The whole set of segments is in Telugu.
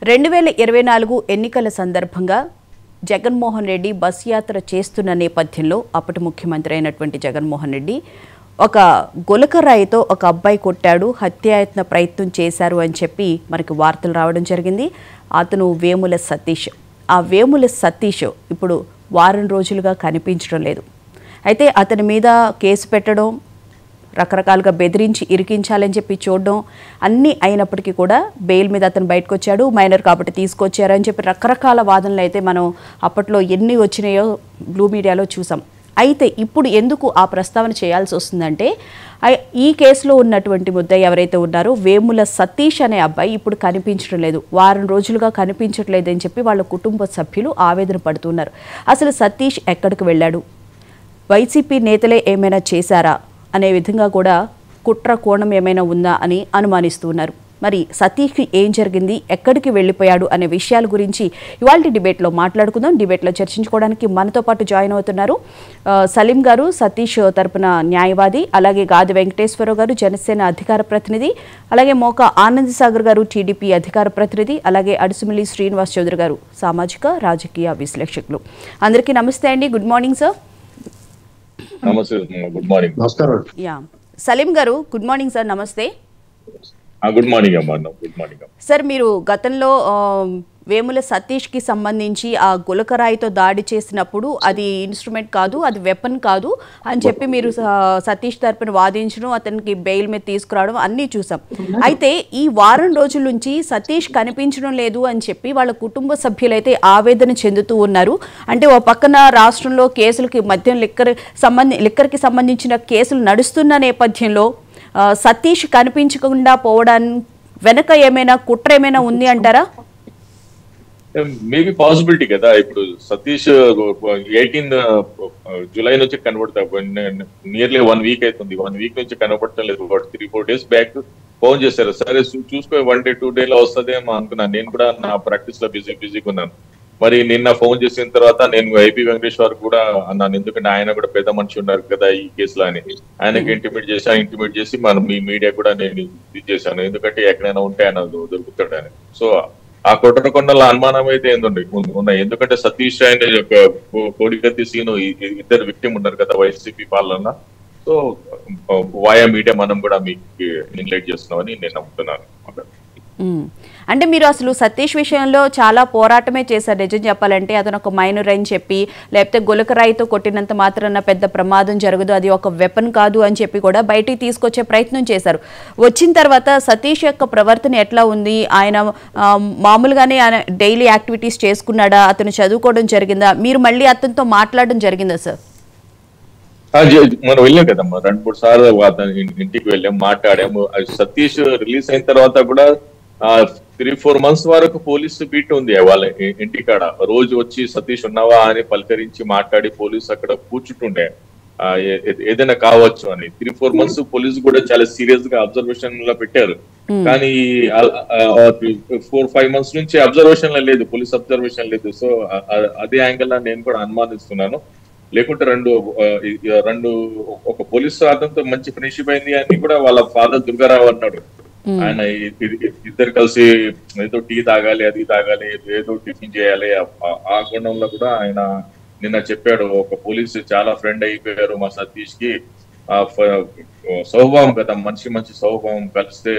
2024 ఎన్నికల సందర్భంగా జగన్మోహన్ రెడ్డి బస్ యాత్ర చేస్తున్న నేపథ్యంలో అప్పటి ముఖ్యమంత్రి అయినటువంటి జగన్మోహన్ రెడ్డి ఒక గొలకరాయితో ఒక అబ్బాయి కొట్టాడు, హత్యాయత్న ప్రయత్నం చేశారు అని చెప్పి మనకి వార్తలు రావడం జరిగింది. అతను వేముల సతీష్. ఆ వేముల సతీష్ ఇప్పుడు వారం రోజులుగా కనిపించడం లేదు. అయితే అతని మీద కేసు పెట్టడం, రకరకాలుగా బెదిరించి ఇరికించాలని చెప్పి చూడడం అన్నీ అయినప్పటికీ కూడా బెయిల్ మీద అతను బయటకు వచ్చాడు. మైనర్ కాబట్టి తీసుకొచ్చారని చెప్పి రకరకాల వాదనలు అయితే మనం అప్పట్లో ఎన్ని వచ్చినాయో బ్లూ మీడియాలో చూసాం. అయితే ఇప్పుడు ఎందుకు ఆ ప్రస్తావన చేయాల్సి వస్తుందంటే, ఈ కేసులో ఉన్నటువంటి ముద్దాయి ఎవరైతే ఉన్నారో వేముల సతీష్ అనే అబ్బాయి ఇప్పుడు కనిపించడం లేదు, వారం రోజులుగా కనిపించట్లేదు అని చెప్పి వాళ్ళ కుటుంబ సభ్యులు ఆవేదన పడుతున్నారు. అసలు సతీష్ ఎక్కడికి వెళ్ళాడు, వైసీపీ నేతలే ఏమైనా చేశారా అనే విధంగా కూడా కుట్ర కోణం ఏమైనా ఉందా అని అనుమానిస్తున్నారు. మరి సతీష్కి ఏం జరిగింది, ఎక్కడికి వెళ్ళిపోయాడు అనే విషయాల గురించి ఇవాళ డిబేట్లో మాట్లాడుకుందాం. డిబేట్లో చర్చించుకోవడానికి మనతో పాటు జాయిన్ అవుతున్నారు సలీం గారు, సతీష్ తరపున న్యాయవాది, అలాగే గాది వెంకటేశ్వరరావు గారు, జనసేన అధికార ప్రతినిధి, అలాగే మోకా ఆనంద్ సాగర్ గారు, టీడీపీ అధికార ప్రతినిధి, అలాగే అడుసుమిల్లి శ్రీనివాస్ చౌదరి గారు, సామాజిక రాజకీయ విశ్లేషకులు. అందరికీ నమస్తే అండి. Good morning sir. Good morning. నమస్కారం. సలీం గారు గుడ్ మార్నింగ్ సార్. నమస్తే. గుడ్ మార్నింగ్ అమ్మా. Good morning sir. మీరు గతంలో వేముల సతీష్కి సంబంధించి ఆ గులకరాయితో దాడి చేసినప్పుడు అది ఇన్స్ట్రుమెంట్ కాదు, అది వెపన్ కాదు అని చెప్పి మీరు సతీష్ తరపున వాదించడం, అతనికి బెయిల్ మీద తీసుకురావడం అన్నీ చూసాం. అయితే ఈ వారం రోజుల నుంచి సతీష్ కనిపించడం లేదు అని చెప్పి వాళ్ళ కుటుంబ సభ్యులైతే ఆవేదన చెందుతూ ఉన్నారు. అంటే ఓ పక్కన రాష్ట్రంలో కేసులకి మద్యం లిక్కర్కి సంబంధించిన కేసులు నడుస్తున్న నేపథ్యంలో సతీష్ కనిపించకుండా పోవడానికి వెనక ఏమైనా కుట్ర ఏమైనా ఉంది అంటారా? మేబీ పాసిబిలిటీ కదా. ఇప్పుడు సతీష్ 18 జూలై నుంచి కనబడతా, నియర్లీ 1 వీక్ అవుతుంది. 1 వీక్ నుంచి కనబడటం లేదు. 3-4 డేస్ బ్యాక్ ఫోన్ చేశారు. సరే చూసుకో 1 డే 2 డేలో వస్తుందేమో అనుకున్నాను. నేను కూడా నా ప్రాక్టీస్ లో బిజీగా ఉన్నాను. మరి నిన్న ఫోన్ చేసిన తర్వాత నేను ఐపీ వెంకటేశ్వర్ కూడా అన్నాను, ఎందుకంటే ఆయన కూడా పెద్ద మనిషి ఉన్నారు కదా ఈ కేసులో అని. ఆయనకి ఇంటిమేట్ చేసి మనం మీ మీడియా కూడా నేను ఇది చేశాను, ఎందుకంటే ఎక్కడైనా ఉంటే ఆయన దొరుకుతాడని. సో ఆ కొట్టకొండల అనుమానం అయితే ఉన్నాయి. ఎందుకంటే సతీష్ ఆయన యొక్క కోడికత్తి సీను ఇద్దరు విక్టిమ్ ఉన్నారు కదా వైసీపీ పాలన. సో వాయా మీడియా మనం కూడా మీకు ఇన్లైట్ చేస్తున్నామని నేను నమ్ముతున్నాను. అంటే మీరు అసలు సతీష్ విషయంలో చాలా పోరాటమే చేశారు. నిజం చెప్పాలంటే అతను ఒక మైనర్ అని చెప్పి, లేకపోతే గులకరాయితో కొట్టినంత మాత్రాన పెద్ద ప్రమాదం జరగదు, అది ఒక వెపన్ కాదు అని చెప్పి కూడా బయటికి తీసుకొచ్చే ప్రయత్నం చేశారు. వచ్చిన తర్వాత సతీష్ యొక్క ప్రవర్తన ఎట్లా ఉంది, ఆయన మామూలుగానే డైలీ యాక్టివిటీస్ చేసుకున్నాడా, అతను చదువుకోవడం జరిగిందా, మీరు మళ్ళీ అతనితో మాట్లాడడం జరిగిందా సార్? మనం వెళ్ళాం కదమ్మా, 2-3 సార్లు అతని ఇంటికి వెళ్ళాం, మాట్లాడాము. సతీష్ రిలీజ్ అయిన తర్వాత కూడా 3-4 మంత్స్ వరకు పోలీసు బీట్ ఉంది వాళ్ళ ఇంటికాడ. రోజు వచ్చి సతీష్ ఉన్నావా అని పలకరించి మాట్లాడి పోలీసు అక్కడ కూర్చుంటుండే, ఏదైనా కావచ్చు అని. 3-4 మంత్స్ పోలీసు కూడా చాలా సీరియస్ గా అబ్జర్వేషన్ లో పెట్టారు. కానీ 4-5 మంత్స్ నుంచి అబ్జర్వేషన్ లో లేదు, పోలీస్ అబ్జర్వేషన్ లేదు. సో అదే యాంగిల్ నేను కూడా అనుమానిస్తున్నాను. లేకుంటే ఒక పోలీసు అతనితో మంచి ఫ్రెండ్షిప్ అయింది అని కూడా వాళ్ళ ఫాదర్ దుర్గారావు అన్నాడు. ఆయన ఇద్దరు కలిసి ఏదో టీ తాగాలి, అది తాగాలి, ఏదో టిఫిన్ చేయాలి. ఆ కోణంలో కూడా ఆయన నిన్న చెప్పాడు, ఒక పోలీసు చాలా ఫ్రెండ్ అయిపోయారు మా సతీష్ కి. స్వభావం కదా, మంచి స్వభావం కలిస్తే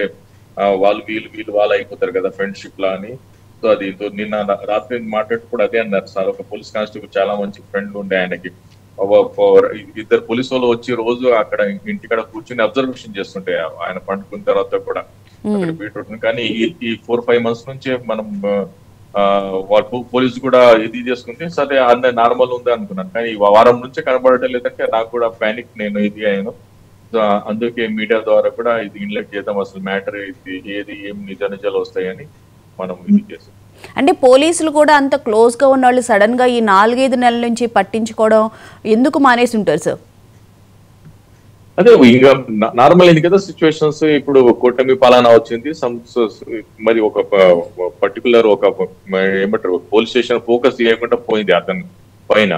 వాళ్ళు వీళ్ళు అయిపోతారు కదా ఫ్రెండ్షిప్ లా అని. సో అది నిన్న రాత్రి మాట్లాడుతూ అదే అన్నారు సార్, ఒక పోలీస్ కానిస్టేబుల్ చాలా మంచి ఫ్రెండ్ ఉండే ఆయనకి. ఇద్దరు పోలీసు వాళ్ళు వచ్చి రోజు అక్కడ ఇంటికాడ కూర్చుని అబ్జర్వేషన్ చేస్తుంటే ఆయన పండుకున్న తర్వాత కూడా అక్కడ బీట్రూట్. కానీ ఈ 4-5 మంత్స్ నుంచి మనం వాళ్ళు పోలీసు కూడా ఇది చేసుకుంటే సరే అన్న నార్మల్ ఉంది అనుకున్నాను. కానీ వారం నుంచి కనబడటం లేదంటే నాకు కూడా పానిక్, నేను ఇది అయ్యాను. సో అందుకే మీడియా ద్వారా కూడా ఇది ఇన్లెట్ చేద్దాం, అసలు మ్యాటర్ ఏం నిజాలు వస్తాయని మనం ఇది చేస్తాం. అంటే పోలీసులు కూడా అంత క్లోజ్గా ఉన్న వాళ్ళు సడన్ గా ఈ 4-5 నెలల నుంచి పట్టించుకోవడం ఎందుకు మానేసి ఉంటారు సార్? అదే ఇంకా నార్మల్ అయింది కదా సిచ్యువేషన్స్. ఇప్పుడు కూటమి పాలన వచ్చింది, మరి ఒక పర్టికులర్ ఒక ఏమంటారు పోలీస్ స్టేషన్ ఫోకస్ చేయకుండా పోయింది అతను పైన.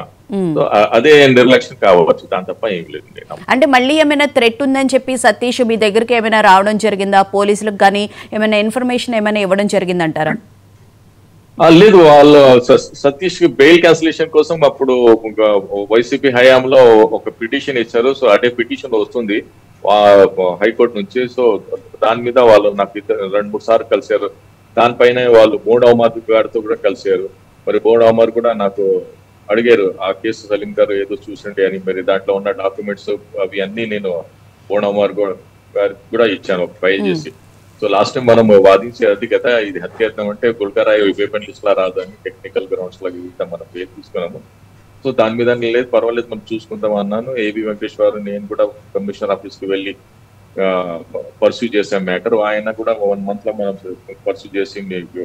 అదే నిర్లక్ష్యం కావచ్చు, దాని తప్ప ఏం లేదు. అంటే మళ్ళీ ఏమైనా థ్రెట్ ఉందని చెప్పి సతీష్ మీ దగ్గరికి ఏమైనా రావడం జరిగిందా, పోలీసులకు కానీ ఏమైనా ఇన్ఫర్మేషన్ ఏమైనా ఇవ్వడం జరిగిందంటారా? లేదు, వాళ్ళు సతీష్ కి బెయిల్ క్యాన్సిలేషన్ కోసం అప్పుడు వైసీపీ హయాంలో ఒక పిటిషన్ ఇచ్చారు. సో అదే పిటిషన్ వస్తుంది హైకోర్టు నుంచి. సో దాని మీద వాళ్ళు నాకు 2-3 సార్లు కలిశారు. దానిపైన వాళ్ళు బోర్డ్ అమర్ గారితో కూడా కలిశారు. మరి బోర్డ్ అమర్ కూడా నాకు అడిగారు ఆ కేసు సలీం గారు ఏదో చూసిండే అని. మరి దాంట్లో ఉన్న డాక్యుమెంట్స్ అవి అన్ని నేను బోర్డ్ అమర్ గారికి కూడా ఇచ్చాను ఫైల్ చేసి. సో లాస్ట్ టైం మనం వాదించేది కదా, ఇది హత్యాయత్నం అంటే గుల్కరాయ్ వేపన్ లిస్ట్ లా రాదని టెక్నికల్ గ్రౌండ్స్ లాగా మనం పేరు తీసుకున్నాము. సో దాని మీద లేదు, పర్వాలేదు మనం చూసుకుందాం అన్నాను. ఏబి వెంకటేశ్వర నేను కూడా కమిషనర్ ఆఫీస్ కి వెళ్ళి పర్సూ చేసాం మ్యాటర్. ఆయన కూడా 1 month లో మనం పర్సూ చేసి మీకు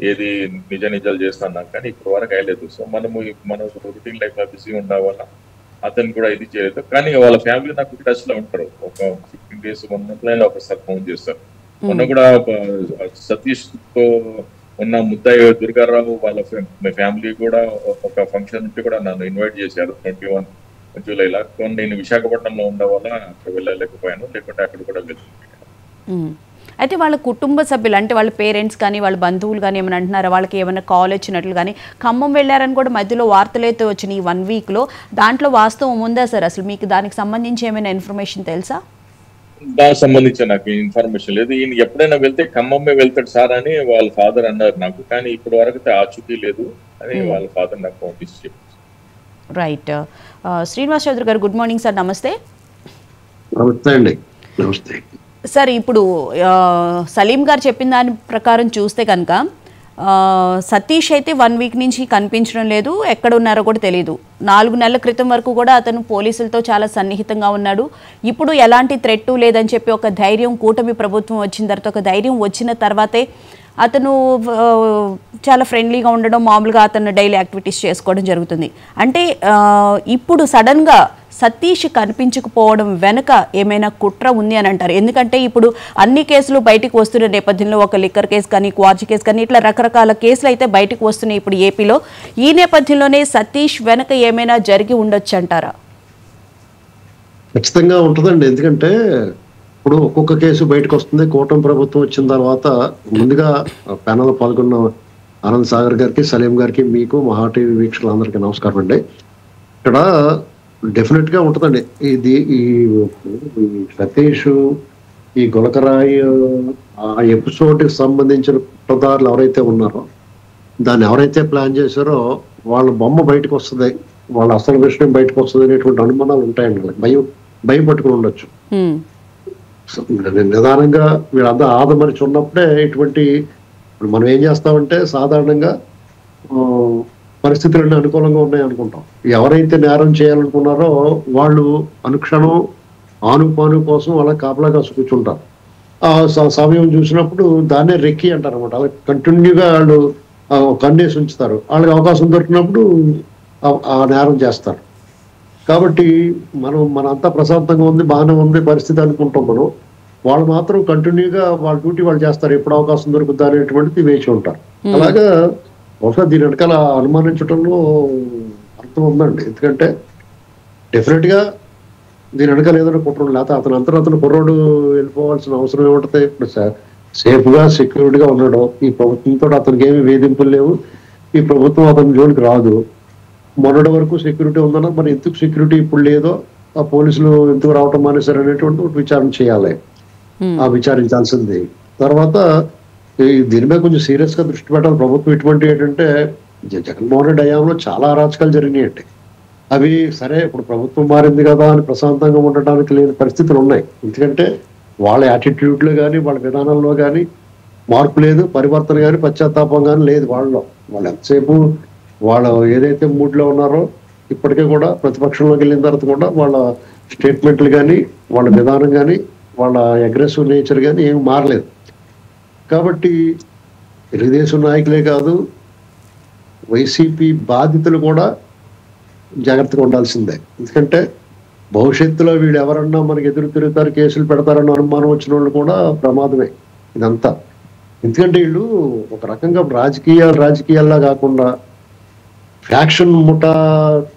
ఏది నిజాలు చేస్తాను కానీ ఇప్పటి వరకు అయ్యలేదు. సో మన రొటీన్ లైఫ్ బిజీ ఉండడం వల్ల అతను కూడా ఇది చేయలేదు. కానీ వాళ్ళ ఫ్యామిలీ నాకు టచ్ లో ఉంటారు. ఒక 15 days 1 month లో ఒకసారి ఫోన్ చేస్తారు. మొన్న కూడా సతీష్ తో ఉన్న ముద్దాయి దుర్గారావు వాళ్ళ ఫ్యామిలీ కూడా ఒక ఫంక్షన్ నుంచి కూడా నన్ను ఇన్వైట్ చేశారు 21 జూలైలో. నేను విశాఖపట్నంలో ఉండడం వల్ల అక్కడ వెళ్ళలేకపోయాను, లేకుంటే అక్కడ కూడా వెళ్తున్నాను. అయితే వాళ్ళ కుటుంబ సభ్యులు అంటే వాళ్ళ పేరెంట్స్ కానీ వాళ్ళ బంధువులు కానీ ఏమైనా అంటున్నారా, వాళ్ళకి ఏమైనా కాల్ వచ్చినట్లు కానీ? ఖమ్మం వెళ్ళారని కూడా మధ్యలో వార్తలు అయితే వచ్చినాయి ఈ 1 weekలో. దాంట్లో వాస్తవం ఉందా సార్? అసలు మీకు దానికి సంబంధించి ఏమైనా ఇన్ఫర్మేషన్ తెలుసా? దానికి సంబంధించి నాకు ఇన్ఫర్మేషన్ లేదు. ఈయన ఎప్పుడైనా వెళ్తే ఖమ్మమే వెళ్తాడు సార్ అని వాళ్ళ ఫాదర్ అన్నారు నాకు. కానీ ఇప్పటి వరకు ఆచూకీ లేదు అని వాళ్ళ ఫాదర్ నాకు పంపించి చెప్పారు. రైట్. శ్రీనివాస్ చౌదరి గారు, గుడ్ మార్నింగ్ సార్. నమస్తే. నమస్తే అండి. నమస్తే సార్. ఇప్పుడు సలీం గారు చెప్పిన దాని ప్రకారం చూస్తే కనుక సతీష్ అయితే 1 week నుంచి కనిపించడం లేదు, ఎక్కడ ఉన్నారో కూడా తెలియదు. 4 నెలల క్రితం వరకు కూడా అతను పోలీసులతో చాలా సన్నిహితంగా ఉన్నాడు. ఇప్పుడు ఎలాంటి థ్రెట్ లేదని చెప్పి ఒక ధైర్యం, కూటమి ప్రభుత్వం వచ్చిన తర్వాత ఒక ధైర్యం వచ్చిన తర్వాతే అతను చాలా ఫ్రెండ్లీగా ఉండడం, మామూలుగా అతను డైలీ యాక్టివిటీస్ చేసుకోవడం జరుగుతుంది. అంటే ఇప్పుడు సడన్గా సతీష్ కనిపించకపోవడం వెనుక ఏమైనా కుట్ర ఉంది అని అంటారు? ఎందుకంటే ఇప్పుడు అన్ని కేసులు బయటకు వస్తున్న నేపథ్యంలో ఒక లిక్కర్ కేసు కానీ, క్వార్జ్ కేసు కానీ, ఇట్లా రకరకాల కేసులు అయితే బయటకు వస్తున్నాయి ఇప్పుడు ఏపీలో. ఈ నేపథ్యంలోనే సతీష్ వెనక ఏమైనా జరిగి ఉండొచ్చు అంటారా? ఖచ్చితంగా ఉంటుందండి. ఎందుకంటే ఇప్పుడు ఒక్కొక్క కేసు బయటకు వస్తుంది. కూటమి ప్రభుత్వం వచ్చిన తర్వాత ముందుగా ప్యానల్ పాల్గొన్న ఆనంద్ సాగర్ గారికి, సలీం గారికి, మీకు, మహా టీవీ వీక్షకులందరికీ నమస్కారం అండి. ఇక్కడ డెఫినెట్ గా ఉంటుందండి. ఈ సతీష్, ఈ గులకరాయి ఆ ఎపిసోడ్ కి సంబంధించిన కుట్రదారులు ఎవరైతే ఉన్నారో, దాన్ని ఎవరైతే ప్లాన్ చేశారో వాళ్ళ బొమ్మ బయటకు వస్తుంది, వాళ్ళ అసలు విషయం బయటకు వస్తుంది అనేటువంటి అనుమానాలు ఉంటాయండి. భయం పట్టుకుని ఉండొచ్చు. నిదానంగా వీళ్ళంతా ఆదమరిచి ఉన్నప్పుడే ఇటువంటి మనం ఏం చేస్తామంటే సాధారణంగా పరిస్థితులన్నీ అనుకూలంగా ఉన్నాయి అనుకుంటాం. ఎవరైతే నేరం చేయాలనుకున్నారో వాళ్ళు అనుక్షణం ఆనుపాను కోసం వాళ్ళ కాపలాగా కూర్చుంటారు. ఆ సమయం చూసినప్పుడు దాన్నే రెక్కి అంటారు అనమాట. అలా కంటిన్యూగా వాళ్ళు కన్నేసి ఉంచుతారు. వాళ్ళకి అవకాశం దొరికినప్పుడు ఆ నేరం చేస్తారు. కాబట్టి మనంతా ప్రశాంతంగా ఉంది, బాగానే ఉంది పరిస్థితి అనుకుంటాం మనం. వాళ్ళు మాత్రం కంటిన్యూగా వాళ్ళ డ్యూటీ వాళ్ళు చేస్తారు. ఎప్పుడు అవకాశం దొరుకుతా అనేటువంటిది వేచి ఉంటారు. అలాగా బహుశా దీని వెనకాల అనుమానించడంలో అర్థం ఉందండి. ఎందుకంటే డెఫినెట్ గా దీని వెనకాల ఏదైనా కుట్ర లేకపోతే అతను కుర్రోడు వెళ్ళిపోవాల్సిన అవసరం ఏముంటుంది? ఇప్పుడు సేఫ్ గా సెక్యూరిటీగా ఉన్నాడు. ఈ ప్రభుత్వంతో అతనికి ఏమి వేధింపులు లేవు. ఈ ప్రభుత్వం అతని జోలికి రాదు. మొన్నటి వరకు సెక్యూరిటీ ఉందన్నా మరి ఎందుకు సెక్యూరిటీ ఇప్పుడు లేదో, ఆ పోలీసులు ఎందుకు రావటం మానేశారు అనేటువంటి విచారణ చేయాలి. ఆ విచారించాల్సింది. తర్వాత దీని మీద కొంచెం సీరియస్ గా దృష్టి పెట్టాలి ప్రభుత్వం. ఇటువంటి ఏంటంటే జగన్మోహన్ రెడ్డి హయాంలో చాలా అరాచకాలు జరిగినాయండి. అవి సరే ఇప్పుడు ప్రభుత్వం మారింది కదా అని ప్రశాంతంగా ఉండటానికి లేని పరిస్థితులు ఉన్నాయి. ఎందుకంటే వాళ్ళ యాటిట్యూడ్ లో కానీ వాళ్ళ విధానంలో కానీ మార్పు లేదు, పరివర్తన కానీ పశ్చాత్తాపం కానీ లేదు వాళ్ళు ఎంతసేపు వాళ్ళు ఏదైతే మూడ్ లో ఉన్నారో ఇప్పటికే కూడా ప్రతిపక్షంలోకి వెళ్ళిన తర్వాత కూడా వాళ్ళ స్టేట్మెంట్లు కానీ వాళ్ళ విధానం కానీ వాళ్ళ అగ్రెసివ్ నేచర్ కానీ ఏమి మారలేదు. కాబట్టి తెలుగుదేశం నాయకులే కాదు, వైసీపీ బాధితులు కూడా జాగ్రత్తగా ఉండాల్సిందే. ఎందుకంటే భవిష్యత్తులో వీళ్ళు ఎవరన్నా మనకి ఎదురు తిరుగుతారు, కేసులు పెడతారన్న అనుమానం వచ్చిన వాళ్ళు కూడా ప్రమాదమే ఇదంతా. ఎందుకంటే వీళ్ళు ఒక రకంగా రాజకీయాల్లా కాకుండా ఫ్యాక్షన్ ముఠా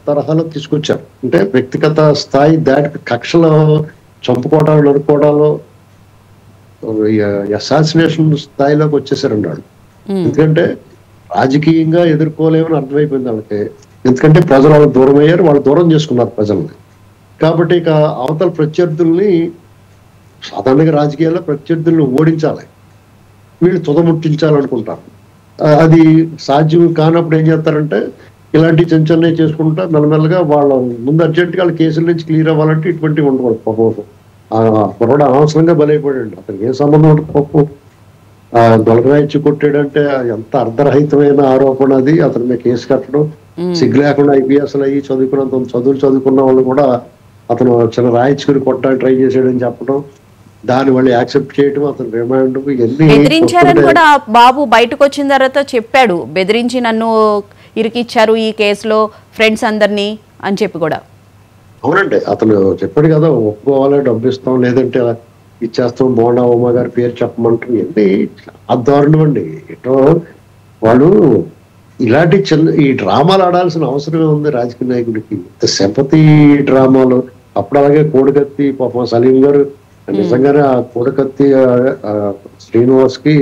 తరహాలో తీసుకొచ్చారు. అంటే వ్యక్తిగత స్థాయి దాటి కక్షలో చంపుకోవడాలు, నరుకోవడాలు, అసాసినేషన్ స్థాయిలోకి వచ్చేసారండి వాళ్ళు. ఎందుకంటే రాజకీయంగా ఎదుర్కోలేమని అర్థమైపోయింది వాళ్ళకి. ఎందుకంటే ప్రజలు వాళ్ళకి దూరం అయ్యారు, వాళ్ళు దూరం చేసుకున్నారు ప్రజల్ని. కాబట్టి ఇక అవతల ప్రత్యర్థుల్ని, సాధారణంగా రాజకీయాల్లో ప్రత్యర్థుల్ని ఓడించాలి, వీళ్ళు తుదముట్టించాలనుకుంటారు. అది సాధ్యం కానప్పుడు ఏం చేస్తారంటే ఇలాంటి చిన్న చిన్నవి చేసుకుంటా మెల్లమెల్లగా వాళ్ళ ముందు అర్జెంట్గా వాళ్ళ కేసుల నుంచి క్లియర్ అవ్వాలంటే ఇటువంటివి ఉండకూడదు. పాపం కుర్రాడు అనవసరంగా బలైపోయాడు, అతనికి ఏ సంబంధం ఉంటుంది. పాపం గొలగరాయిచ్చి కొట్టాడంటే ఎంత అర్ధరహితమైన ఆరోపణ అది. అతని మీద కేసు కట్టడం, సిగ్గు లేకుండా ఐపీఎస్ అయ్యి చదువుకున్నంత చదువులు చదువుకున్న వాళ్ళు కూడా అతను చిన్న రాయించుకుని కొట్టడానికి ట్రై చేసాడని చెప్పడం, దాన్ని వాళ్ళు యాక్సెప్ట్ చేయడం, అతను రిమాండ్ ఇవన్నీ బెదిరించారని కూడా బాబు బయటకు వచ్చిన తర్వాత చెప్పాడు. బెదిరించి నన్ను ఇరికిచ్చారు ఈ కేసులో ఫ్రెండ్స్ అందరినీ అని చెప్పి కూడా. అవునండి, అతను చెప్పాడు కదా, ఒప్పుకోవాలి, డబ్బు ఇస్తాం, లేదంటే ఇచ్చేస్తాం, బోండా ఉమా గారి పేరు చెప్పమంటారు. ఇవన్నీ దారుణం అండి. ఎటో వాళ్ళు ఇలాంటి ఈ డ్రామాలు ఆడాల్సిన అవసరమే ఉంది రాజకీయ నాయకుడికి. సింపతి డ్రామాలు అప్పుడు అలాగే కోడికత్తి పాపం సలీం గారు నిజంగానే ఆ కోడికత్తి శ్రీనివాస్ కి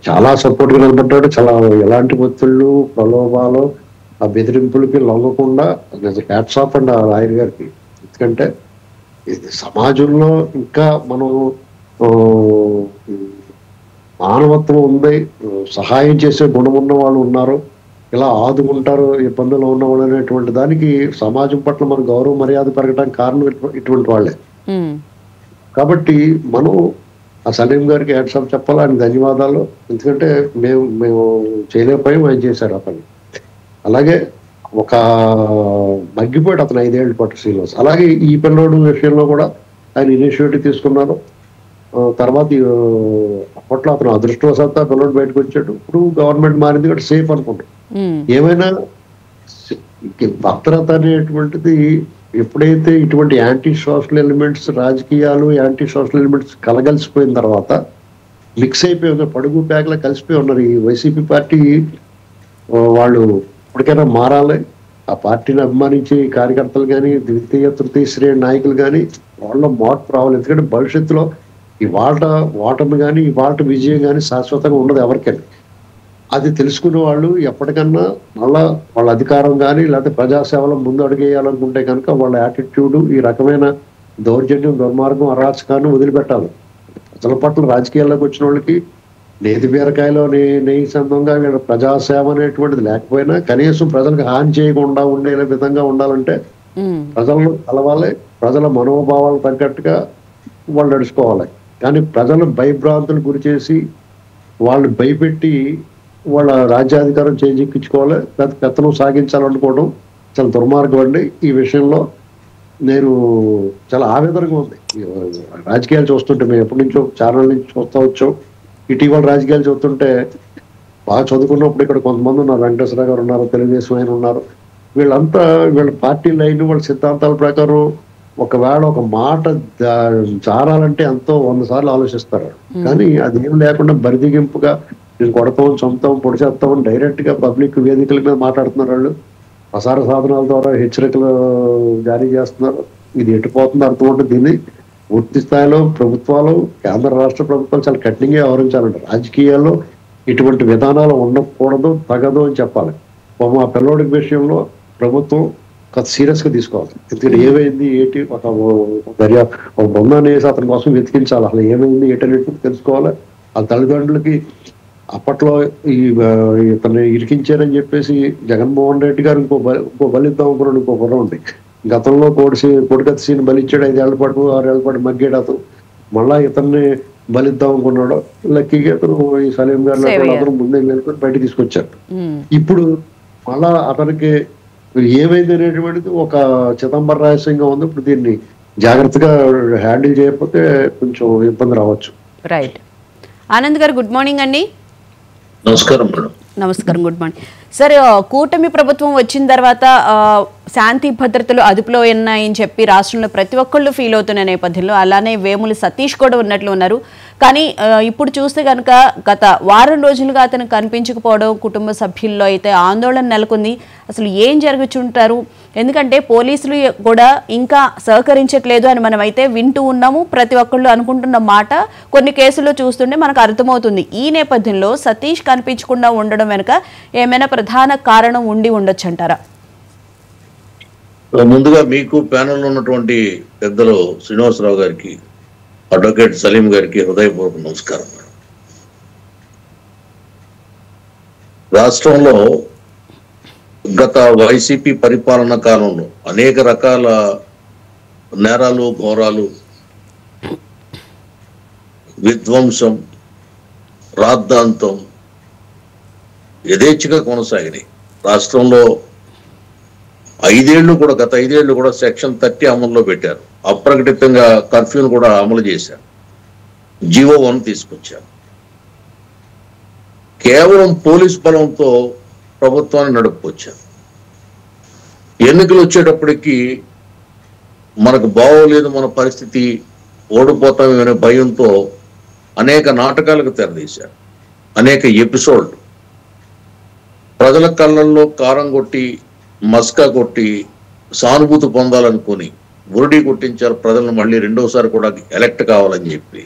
చాలా సపోర్ట్ గా నిలబడ్డాడు. చాలా ఎలాంటి ఒత్తిళ్ళు, ప్రలోభాలు, ఆ బెదిరింపులకి లొంగకుండా హ్యాట్స్ ఆఫ్ అండి ఆ లాయర్ గారికి. ఎందుకంటే ఇది సమాజంలో ఇంకా మనం మానవత్వం ఉంది, సహాయం చేసే గుణం ఉన్న వాళ్ళు ఉన్నారు, ఇలా ఆదుకుంటారు ఇబ్బందులు ఉన్నవాళ్ళు అనేటువంటి దానికి సమాజం పట్ల మన గౌరవ మర్యాద పెరగడానికి కారణం ఇటువంటి వాళ్ళే. కాబట్టి మనం ఆ సలీం గారికి హ్యాట్స్ ఆఫ్ చెప్పాలి, ఆయన ధన్యవాదాలు. ఎందుకంటే మేము చేయలేకపోయాం, ఆయన చేశారు అతను. అలాగే ఒక మగ్గిపోయాడు అతను 5 ఏళ్ల పాటు శ్రీనివాస్. అలాగే ఈ పిల్లోడు విషయంలో కూడా ఆయన ఇనిషియేటివ్ తీసుకున్నారు. తర్వాత అప్పట్లో అతను అదృష్టవశాత్తు ఆ పిల్లోడు బయటకు వచ్చాడు. ఇప్పుడు గవర్నమెంట్ మారింది కాబట్టి సేఫ్ అనుకుంటాం. ఏమైనా భద్రత అనేటువంటిది ఎప్పుడైతే ఇటువంటి యాంటీ సోషల్ ఎలిమెంట్స్, రాజకీయాలు యాంటీ సోషల్ ఎలిమెంట్స్ కలగలిసిపోయిన తర్వాత మిక్స్ అయిపోయి ఉన్నారు, పడుగు ప్యాక్లా కలిసిపోయి ఉన్నారు. ఈ వైసీపీ పార్టీ వాళ్ళు ఇప్పటికైనా మారాలి. ఆ పార్టీని అభిమానించే కార్యకర్తలు కానీ, ద్వితీయ తృతీయ శ్రేణి నాయకులు కానీ వాళ్ళలో మార్పు రావాలి. ఎందుకంటే భవిష్యత్తులో ఇవాళ ఓటమి కానీ ఇవాళ విజయం కానీ శాశ్వతంగా ఉండదు ఎవరికైనా. అది తెలుసుకునే వాళ్ళు ఎప్పటికన్నా మళ్ళా వాళ్ళ అధికారం కానీ లేకపోతే ప్రజాసేవలో ముందు అడుగేయాలనుకుంటే కనుక వాళ్ళ యాటిట్యూడ్, ఈ రకమైన దౌర్జన్యం, దుర్మార్గం, అరాచకాన్ని వదిలిపెట్టాలి. ప్రజల పట్ల రాజకీయాల్లోకి వచ్చిన వాళ్ళకి నేతి బీరకాయలో నెయ్యి సందంగా వీళ్ళ ప్రజాసేవ అనేటువంటిది లేకపోయినా కనీసం ప్రజలకు హాని చేయకుండా ఉండే విధంగా ఉండాలంటే ప్రజలను కలవాలి, ప్రజల మనోభావాలు తగ్గట్టుగా వాళ్ళు నడుచుకోవాలి. కానీ ప్రజలు భయభ్రాంతులు గురి చేసి వాళ్ళు భయపెట్టి వాళ్ళ రాజ్యాధికారం చేజిక్కించుకోవాలి, లేకపోతే పెత్తనం సాగించాలనుకోవడం చాలా దుర్మార్గం అండి. ఈ విషయంలో నేను చాలా ఆవేదనగా ఉంది. రాజకీయాలు చూస్తుంటే మేము ఎప్పటి నుంచో ఛానల్ నుంచి చూస్తూ వచ్చాం. ఇటీవల రాజకీయాలు చూస్తుంటే బాగా చదువుకున్నప్పుడు ఇక్కడ కొంతమంది ఉన్నారు, వెంకటేశ్వర గారు ఉన్నారు, తెలుగుదేశం ఆయన ఉన్నారు. వీళ్ళంతా వీళ్ళ పార్టీ లైన్, వాళ్ళ సిద్ధాంతాల ప్రకారం ఒకవేళ ఒక మాట జారాలంటే ఎంతో 100 సార్లు ఆలోచిస్తారు. కానీ అది ఏం లేకుండా బరిదిగింపుగా నేను కొడతాం, చంపుతాం, పొడి చేస్తామని డైరెక్ట్ గా పబ్లిక్ వేదికల మీద మాట్లాడుతున్నారు. వాళ్ళు ప్రసార సాధనాల ద్వారా హెచ్చరికలు జారీ చేస్తున్నారు. ఇది ఎటుపోతుందో అర్థం ఉంటుంది. దీన్ని పూర్తి స్థాయిలో ప్రభుత్వాలు, కేంద్ర రాష్ట్ర ప్రభుత్వాలు చాలా కఠినంగా వ్యవహరించాలంట. రాజకీయాల్లో ఇటువంటి విధానాలు ఉండకూడదు, తగదు అని చెప్పాలి. మా పిల్లోడి విషయంలో ప్రభుత్వం కొంత సీరియస్ గా తీసుకోవాలి. ఎందుకంటే ఏమైంది ఏంటి ఒక బృందాన్ని వేసి అతని కోసం వెతికించాలి. అసలు ఏమైంది ఏంటనేది తెలుసుకోవాలి. ఆ తల్లిదండ్రులకి అప్పట్లో ఇతన్ని ఇరికించారని చెప్పేసి జగన్మోహన్ రెడ్డి గారు ఇంకో బలిద్దాం అనుకున్నాడు. ఇంకో గుర్రం ఉంది. గతంలో కోడికత్తి సీన్ బలిచ్చాడు, 5 ఏళ్ల పాటు 6 ఏళ్ల పాటు మగ్గాడు అతను. మళ్ళా ఇతన్ని బలిద్దాం అనుకున్నాడు. లక్కీగా అతను ఈ సలీం గారు అతను ముందే వెళ్ళిపోయి బయట తీసుకొచ్చారు. ఇప్పుడు మళ్ళా అతనికి ఏమైంది అనేటువంటిది ఒక చిదంబర రహస్యంగా ఉంది. ఇప్పుడు దీన్ని జాగ్రత్తగా హ్యాండిల్ చేయకపోతే కొంచెం ఇబ్బంది రావచ్చు. రైట్. ఆనంద్ గారు గుడ్ మార్నింగ్ అండి. నమస్కారం మేడం. నమస్కారం, గుడ్ మార్నింగ్ సార్. కూటమి ప్రభుత్వం వచ్చిన తర్వాత శాంతి భద్రతలు అదుపులో ఉన్నాయని చెప్పి రాష్ట్రంలో ప్రతి ఒక్కళ్ళు ఫీల్ అవుతున్న నేపథ్యంలో అలానే వేముల సతీష్ కూడా ఉన్నట్లు ఉన్నారు. కానీ ఇప్పుడు చూస్తే కనుక గత వారం రోజులుగా అతను కనిపించకపోవడం కుటుంబ సభ్యుల్లో అయితే ఆందోళన నెలకొంది. అసలు ఏం జరుగుతుంటారు? ఎందుకంటే పోలీసులు కూడా ఇంకా సహకరించట్లేదు అని మనం అయితే వింటూ ఉన్నాము. ప్రతి ఒక్కళ్ళు అనుకుంటున్న మాట కొన్ని కేసుల్లో చూస్తుంటే మనకు అర్థమవుతుంది. ఈ నేపథ్యంలో సతీష్ కనిపించకుండా ఉండడం వెనుక ఏమైనా ప్రధాన కారణం ఉండి ఉండొచ్చు అంటారా? ముందుగా మీకు ప్యానెల్లో ఉన్నటువంటి పెద్దలు శ్రీనివాసరావు గారికి, అడ్వకేట్ సలీం గారికి హృదయపూర్వక నమస్కారం. రాష్ట్రంలో గత వైసీపీ పరిపాలన కాలంలో అనేక రకాల నేరాలు, ఘోరాలు, విధ్వంసం, రాద్ధాంతం యథేచ్ఛగా కొనసాగినాయి. రాష్ట్రంలో గత 5 ఏళ్లు కూడా సెక్షన్ 30 అమల్లో పెట్టారు. అప్రకటితంగా కర్ఫ్యూను కూడా అమలు చేశారు. జీవో 1 తీసుకొచ్చారు. కేవలం పోలీస్ బలంతో ప్రభుత్వాన్ని నడుపుకొచ్చారు. ఎన్నికలు వచ్చేటప్పటికి మనకు బాగోలేదు, మన పరిస్థితి ఓడిపోతామనే భయంతో అనేక నాటకాలకు తెరదీశారు. అనేక ఎపిసోడ్లు ప్రజల కళ్ళల్లో కారం కొట్టి, మస్కా కొట్టి, సానుభూతి పొందాలనుకుని ఉరిడి కొట్టించారు ప్రజలను. మళ్ళీ రెండోసారి కూడా ఎలక్ట్ కావాలని చెప్పి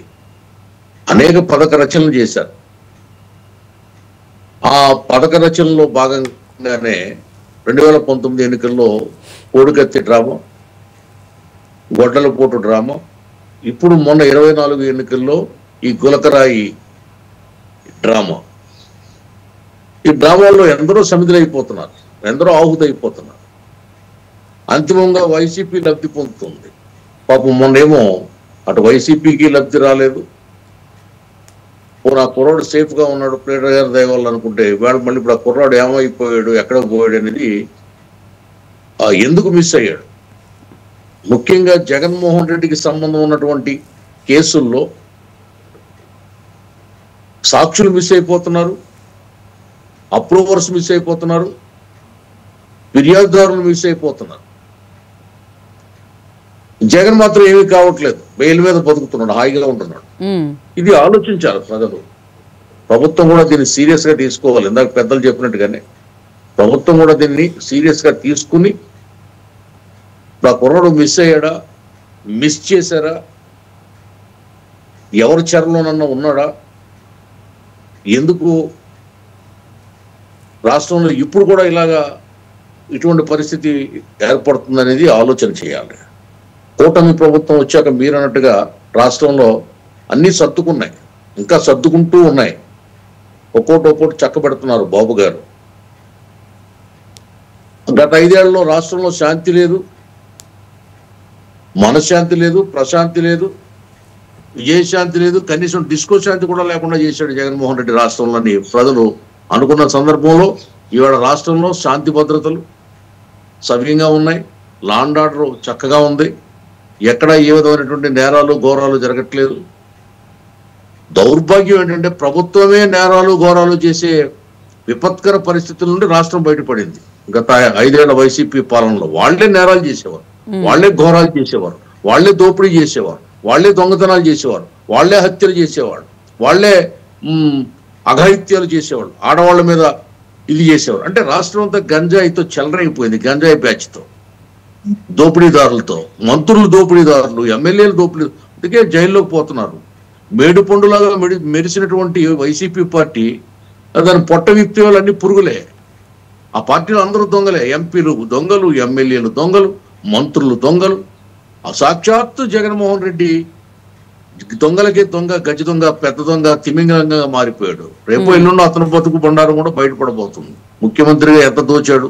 అనేక పథక రచనలు చేశారు. ఆ పథక రచనలో భాగంగానే 2019 ఎన్నికల్లో కోడికత్తి డ్రామా, గొడ్డలపోటు డ్రామా, ఇప్పుడు మొన్న 24 ఎన్నికల్లో ఈ గులకరాయి డ్రామా. ఈ డ్రామాల్లో ఎందరో సమిధులైపోతున్నారు, ఎందరో ఆహుతైపోతున్నారు. అంతిమంగా వైసీపీ లబ్ధి పొందుతుంది. పాపం మొన్నేమో అటు వైసీపీకి లబ్ధి రాలేదు, ఆ కుర్రాడు సేఫ్ గా ఉన్నాడు ప్లేటర్ గారి దయవల్ల అనుకుంటే, ఇవాళ మళ్ళీ ఇప్పుడు ఆ కుర్రాడు ఏమైపోయాడు, ఎక్కడికి పోయాడు అనేది ఎందుకు మిస్ అయ్యాడు. ముఖ్యంగా జగన్మోహన్ రెడ్డికి సంబంధం ఉన్నటువంటి కేసుల్లో సాక్షులు మిస్ అయిపోతున్నారు, అప్రూవర్స్ మిస్ అయిపోతున్నారు, ఫిర్యాదుదారులు మిస్ అయిపోతున్నారు. జగన్ మాత్రం ఏమీ కావట్లేదు, బెయిల్ మీద బతుకుతున్నాడు, హాయిగా ఉంటున్నాడు. ఇది ఆలోచించాలి ప్రజలు. ప్రభుత్వం కూడా దీన్ని సీరియస్ గా తీసుకోవాలి. ఇందాక పెద్దలు చెప్పినట్టుగానే ప్రభుత్వం కూడా దీన్ని సీరియస్ గా తీసుకుని, ఆ కుర్రాడు మిస్ అయ్యాడా, మిస్ చేశారా, ఎవరి చెరలోనన్నా ఉన్నాడా, ఎందుకు రాష్ట్రంలో ఇప్పుడు కూడా ఇలాగా ఇటువంటి పరిస్థితి ఏర్పడుతుందనేది ఆలోచన చేయాలి. కూటమి ప్రభుత్వం వచ్చాక మీరు అన్నట్టుగా రాష్ట్రంలో అన్ని సర్దుకున్నాయి, ఇంకా సర్దుకుంటూ ఉన్నాయి. ఒక్కోటి చక్కబెడుతున్నారు బాబు గారు. గత 5 ఏళ్లలో రాష్ట్రంలో శాంతి లేదు, మనశ్శాంతి లేదు, ప్రశాంతి లేదు, విజయశాంతి లేదు, కనీసం డిస్కో శాంతి కూడా లేకుండా చేశాడు జగన్మోహన్ రెడ్డి రాష్ట్రంలోని ప్రజలు అనుకున్న సందర్భంలో. ఇవాళ రాష్ట్రంలో శాంతి భద్రతలు సవ్యంగా ఉన్నాయి, లా అండ్ ఆర్డర్ చక్కగా ఉంది, ఎక్కడ ఏ విధమైనటువంటి నేరాలు ఘోరాలు జరగట్లేదు. దౌర్భాగ్యం ఏంటంటే ప్రభుత్వమే నేరాలు ఘోరాలు చేసే విపత్కర పరిస్థితుల నుండి రాష్ట్రం బయటపడింది. గత 5 ఏళ్ల వైసీపీ పాలనలో వాళ్లే నేరాలు చేసేవారు, వాళ్లే ఘోరాలు చేసేవారు, వాళ్లే దోపిడీ చేసేవారు, వాళ్లే దొంగతనాలు చేసేవారు, వాళ్లే హత్యలు చేసేవాడు, వాళ్లే అఘాయిత్యాలు చేసేవాళ్ళు, ఆడవాళ్ల మీద ఇది చేసేవారు. అంటే రాష్ట్రం అంతా గంజాయితో చెలరైపోయింది, గంజాయి బ్యాచ్తో, దోపిడీదారులతో, మంత్రులు దోపిడీదారులు, ఎమ్మెల్యేలు దోపిడీ, అందుకే జైల్లోకి పోతున్నారు. మేడు పండులాగా మెరిసినటువంటి వైసీపీ పార్టీ దాని పొట్ట విప్పే వాళ్ళన్నీ పురుగులే. ఆ పార్టీలో అందరూ దొంగలే, ఎంపీలు దొంగలు, ఎమ్మెల్యేలు దొంగలు, మంత్రులు దొంగలు. ఆ సాక్షాత్తు జగన్మోహన్ రెడ్డి దొంగలకే దొంగ, గజ దొంగ, పెద్ద దొంగ, తిమింగలంగా మారిపోయాడు. రేపు ఎల్లుండో అతను బతుకు బండారం కూడా బయటపడబోతుంది. ముఖ్యమంత్రిగా ఎంత దోచాడు,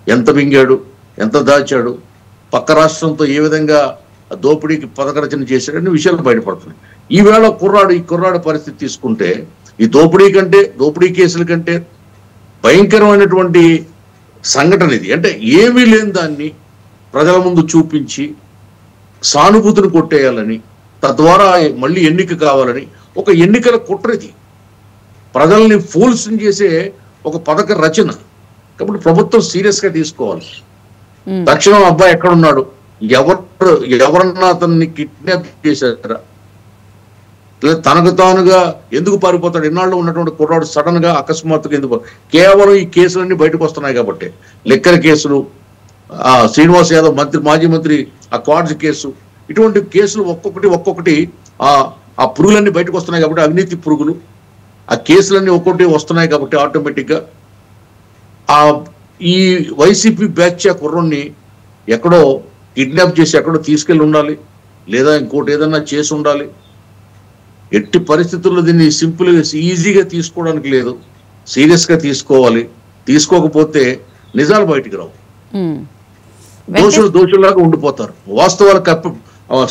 ఎంత మింగాడు, ఎంత దాచాడు, పక్క రాష్ట్రంతో ఏ విధంగా దోపిడీకి పథకరచన చేశాడని విషయాలు బయటపడుతున్నాయి. ఈవేళ ఈ కుర్రాడు పరిస్థితి తీసుకుంటే ఈ దోపిడీ కేసుల కంటే భయంకరమైనటువంటి సంఘటన ఇది. అంటే ఏమీ లేని దాన్ని ప్రజల ముందు చూపించి సానుభూతిని కొట్టేయాలని, తద్వారా మళ్ళీ ఎన్నిక కావాలని ఒక ఎన్నికల కుట్రది, ప్రజల్ని ఫూల్స్ చేసే ఒక పథక రచన. కాబట్టి ప్రభుత్వం సీరియస్ గా తీసుకోవాలి. తక్షణం అబ్బాయి ఎక్కడున్నాడు, ఎవరన్నా అతన్ని కిడ్నాప్ చేశారా, తనకు తానుగా ఎందుకు పారిపోతాడు? ఇన్నాళ్ళు ఉన్నటువంటి కుర్రాడు సడన్ గా అకస్మాత్తుగా ఎందుకు కేవలం ఈ కేసులన్నీ బయటకు వస్తున్నాయి కాబట్టి, లెక్కల కేసులు, శ్రీనివాస్ యాదవ్ మాజీ మంత్రి ఆ క్వార్జ్ కేసు, ఇటువంటి కేసులు ఒక్కొక్కటి ఆ పురుగులన్నీ బయటకు వస్తున్నాయి కాబట్టి, అవినీతి పురుగులు, ఆ కేసులన్నీ ఒక్కొక్కటి వస్తున్నాయి కాబట్టి ఆటోమేటిక్ గా ఈ వైసీపీ బ్యాచ్ కుర్రోన్ని ఎక్కడో కిడ్నాప్ చేసి ఎక్కడో తీసుకెళ్ళి ఉండాలి, లేదా ఇంకోటి ఏదన్నా చేసి ఉండాలి. ఎట్టి పరిస్థితుల్లో దీన్ని సింపుల్గా ఈజీగా తీసుకోవడానికి లేదు, సీరియస్ గా తీసుకోవాలి. తీసుకోకపోతే నిజాలు బయటికి రావు, దోషుల్లాగా ఉండిపోతారు, వాస్తవాలు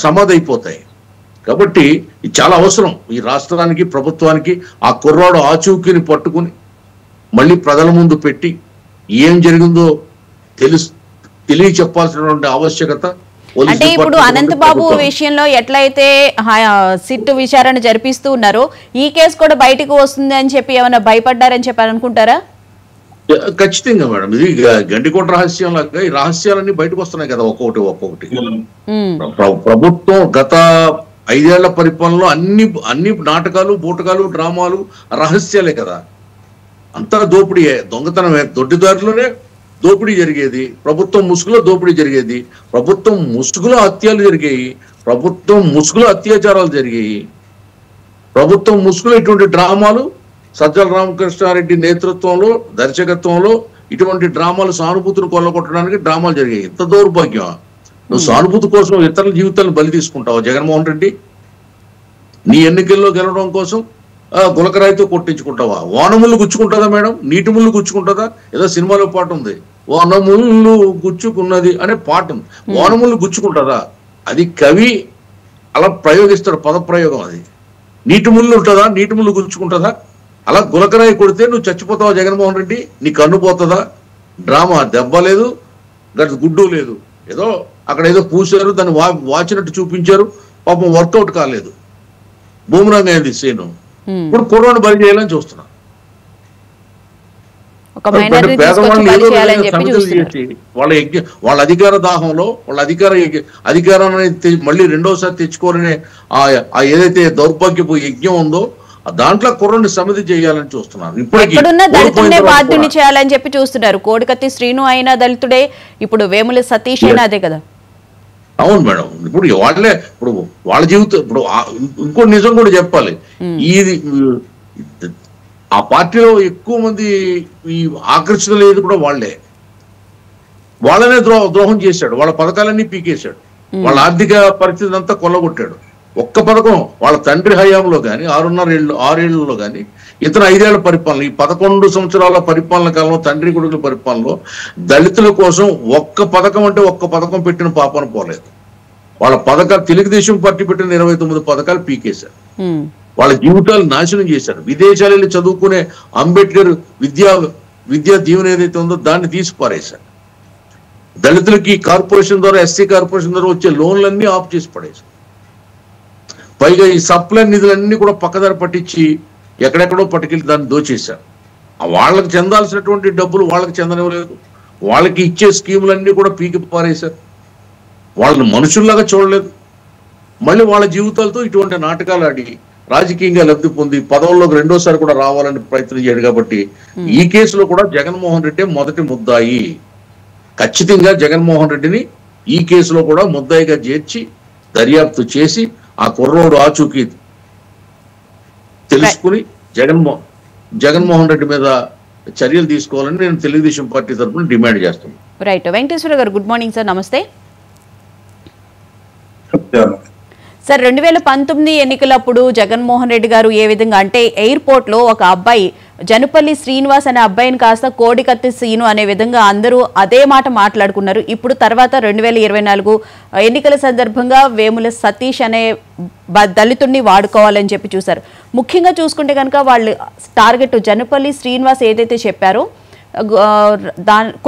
సమాధి అయిపోతాయి. కాబట్టి ఇది చాలా అవసరం ఈ రాష్ట్రానికి, ప్రభుత్వానికి. ఆ కుర్రాడు ఆచూకీని పట్టుకుని మళ్ళీ ప్రజల ముందు పెట్టి ఏం జరిగిందో తెలియచెప్పాల్సినటువంటి ఆవశ్యకత. అంటే ఇప్పుడు అనంతబాబు విషయంలో ఎట్లయితే సిట్ విచారణ జరిపిస్తూ ఉన్నారో ఈ కేసు కూడా బయటకు వస్తుంది అని చెప్పి ఏమైనా భయపడ్డారని చెప్పి అనుకుంటారా? ఖచ్చితంగా మేడం, ఇది గండికోట రహస్యం లాగా ఈ రహస్యాలన్నీ బయటకు వస్తున్నాయి కదా ఒక్కొక్కటి. ప్రభుత్వం గత 5 ఏళ్ల పరిపాలనలో అన్ని నాటకాలు, బూటకాలు, డ్రామాలు, రహస్యాలే కదా. అంతా దోపిడీయే, దొంగతనమే, దొడ్డిదారిలోనే దోపిడీ జరిగేది, ప్రభుత్వం ముసుగులో దోపిడీ జరిగేది, ప్రభుత్వం ముసుగులో హత్యలు జరిగాయి, ప్రభుత్వం ముసుగులో అత్యాచారాలు జరిగాయి, ప్రభుత్వం ముసుగులో ఇటువంటి డ్రామాలు సజ్జల రామకృష్ణారెడ్డి నేతృత్వంలో, దర్శకత్వంలో ఇటువంటి డ్రామాలు, సానుభూతిని కొల్లగొట్టడానికి డ్రామాలు జరిగాయి. ఇంత దౌర్భాగ్యం. నువ్వు సానుభూతి కోసం ఇతరుల జీవితాలను బలి తీసుకుంటావు జగన్మోహన్ రెడ్డి? నీ ఎన్నికల్లో గెలవడం కోసం గులకరాయితో కొట్టించుకుంటావా? వానముళ్ళు గుచ్చుకుంటుందా మేడం? నీటి ముళ్ళు గుచ్చుకుంటుందా? ఏదో సినిమాలో పాట ఉంది, వానముళ్ళు గుచ్చుకున్నది అనే పాట ఉంది. వానముళ్ళు గుచ్చుకుంటుందా? అది కవి అలా ప్రయోగిస్తాడు, పదప్రయోగం. అది నీటి ముళ్ళు ఉంటుందా? నీటి ముళ్ళు గుచ్చుకుంటుందా? అలా గులకరాయి కొడితే నువ్వు చచ్చిపోతావా జగన్మోహన్ రెడ్డి? నీ కన్ను పోతుందా? డ్రామా, దెబ్బ లేదు, గుడ్డు లేదు, ఏదో అక్కడ ఏదో పూసారు, దాన్ని వాచినట్టు చూపించారు, పాపం వర్కౌట్ కాలేదు. బూమరాంగ్ అయింది సీను. ఇప్పుడు కుర్రాన్ని బలి చేయాలని చూస్తున్నా. పేదవాళ్ళు చేసి వాళ్ళ అధికార దాహంలో, వాళ్ళ అధికారాన్ని మళ్ళీ రెండోసారి తెచ్చుకోవాలనే ఏదైతే దౌర్భాగ్యపు యజ్ఞం ఉందో దాంట్లో కుర్రని సమితి చేయాలని చూస్తున్నారు. దళితుడే బాధ్యుని చేయాలని చెప్పి చూస్తున్నారు. కోడికత్తి శ్రీను అయినా దళితుడే, ఇప్పుడు వేముల సతీష్ అయినా అదే కదా. అవును మేడం, ఇప్పుడు వాళ్ళ జీవితం. ఇప్పుడు ఇంకో నిజం కూడా చెప్పాలి, ఇది ఆ పార్టీలో ఎక్కువ మంది ఈ ఆకర్షితులయ్యేది కూడా వాళ్ళనే ద్రోహం చేశాడు, వాళ్ళ పథకాలన్నీ పీకేశాడు, వాళ్ళ ఆర్థిక పరిస్థితి అంతా కొల్లగొట్టాడు. ఒక్క పథకం వాళ్ళ తండ్రి హయాంలో కానీ 6 ఏళ్లలో కానీ, ఇతను 5 ఏళ్ల పరిపాలన, ఈ 11 సంవత్సరాల పరిపాలన కాలంలో, తండ్రి కొడుకుల పరిపాలనలో దళితుల కోసం ఒక్క పథకం అంటే ఒక్క పథకం పెట్టిన పాపన పోలేదు. వాళ్ళ పథకాలు, తెలుగుదేశం పార్టీ పెట్టిన 29 పథకాలు పీకేశారు, వాళ్ళ జీవితాలు నాశనం చేశారు. విదేశాలు వెళ్ళి చదువుకునే అంబేద్కర్ విద్యా దీవెన ఏదైతే ఉందో దాన్ని తీసి పారేశారు. దళితులకి కార్పొరేషన్ ద్వారా, ఎస్సీ కార్పొరేషన్ ద్వారా వచ్చే లోన్లన్నీ ఆఫ్ చేసి పడేశారు. పైగా ఈ సప్లై నిధులన్నీ కూడా పక్కదారి పట్టించి ఎక్కడెక్కడో పట్టుకెళ్ళి దాన్ని దోచేశారు. వాళ్ళకి చెందాల్సినటువంటి డబ్బులు వాళ్ళకి చెందనివ్వలేదు, వాళ్ళకి ఇచ్చే స్కీములన్నీ కూడా పీకి పారేశారు, వాళ్ళని మనుషుల్లాగా చూడలేదు. మళ్ళీ వాళ్ళ జీవితాలతో ఇటువంటి నాటకాలు ఆడి రాజకీయంగా లబ్ధి పొంది పదవుల్లోకి రెండోసారి కూడా రావాలని ప్రయత్నం చేయడు. కాబట్టి ఈ కేసులో కూడా జగన్మోహన్ రెడ్డి మొదటి ముద్దాయి. ఖచ్చితంగా జగన్మోహన్ రెడ్డిని ఈ కేసులో కూడా ముద్దాయిగా చేర్చి దర్యాప్తు చేసి ఆ కుర్రోడు ఆచూకీ తెలుసుకుని జగన్మోహన్ రెడ్డి మీద చర్యలు తీసుకోవాలని నేను తెలుగుదేశం పార్టీ తరఫున డిమాండ్ చేస్తున్నాను. రైట్. వెంకటేశ్వర గారు, గుడ్ మార్నింగ్ సార్. నమస్తే సార్. 2019 ఎన్నికలప్పుడు జగన్మోహన్ రెడ్డి గారు ఏ విధంగా అంటే ఎయిర్పోర్ట్ లో ఒక అబ్బాయి జనుపల్లి శ్రీనివాస్ అనే అబ్బాయిని కాస్త కోడికత్తి శ్రీను అనే విధంగా అందరూ అదే మాట మాట్లాడుకున్నారు. ఇప్పుడు తర్వాత 2024 ఎన్నికల సందర్భంగా వేముల సతీష్ అనే దళితుడిని వాడుకోవాలని చెప్పి చూశారు. ముఖ్యంగా చూసుకుంటే కనుక వాళ్ళు టార్గెట్ జనుపల్లి శ్రీనివాస్ ఏదైతే చెప్పారో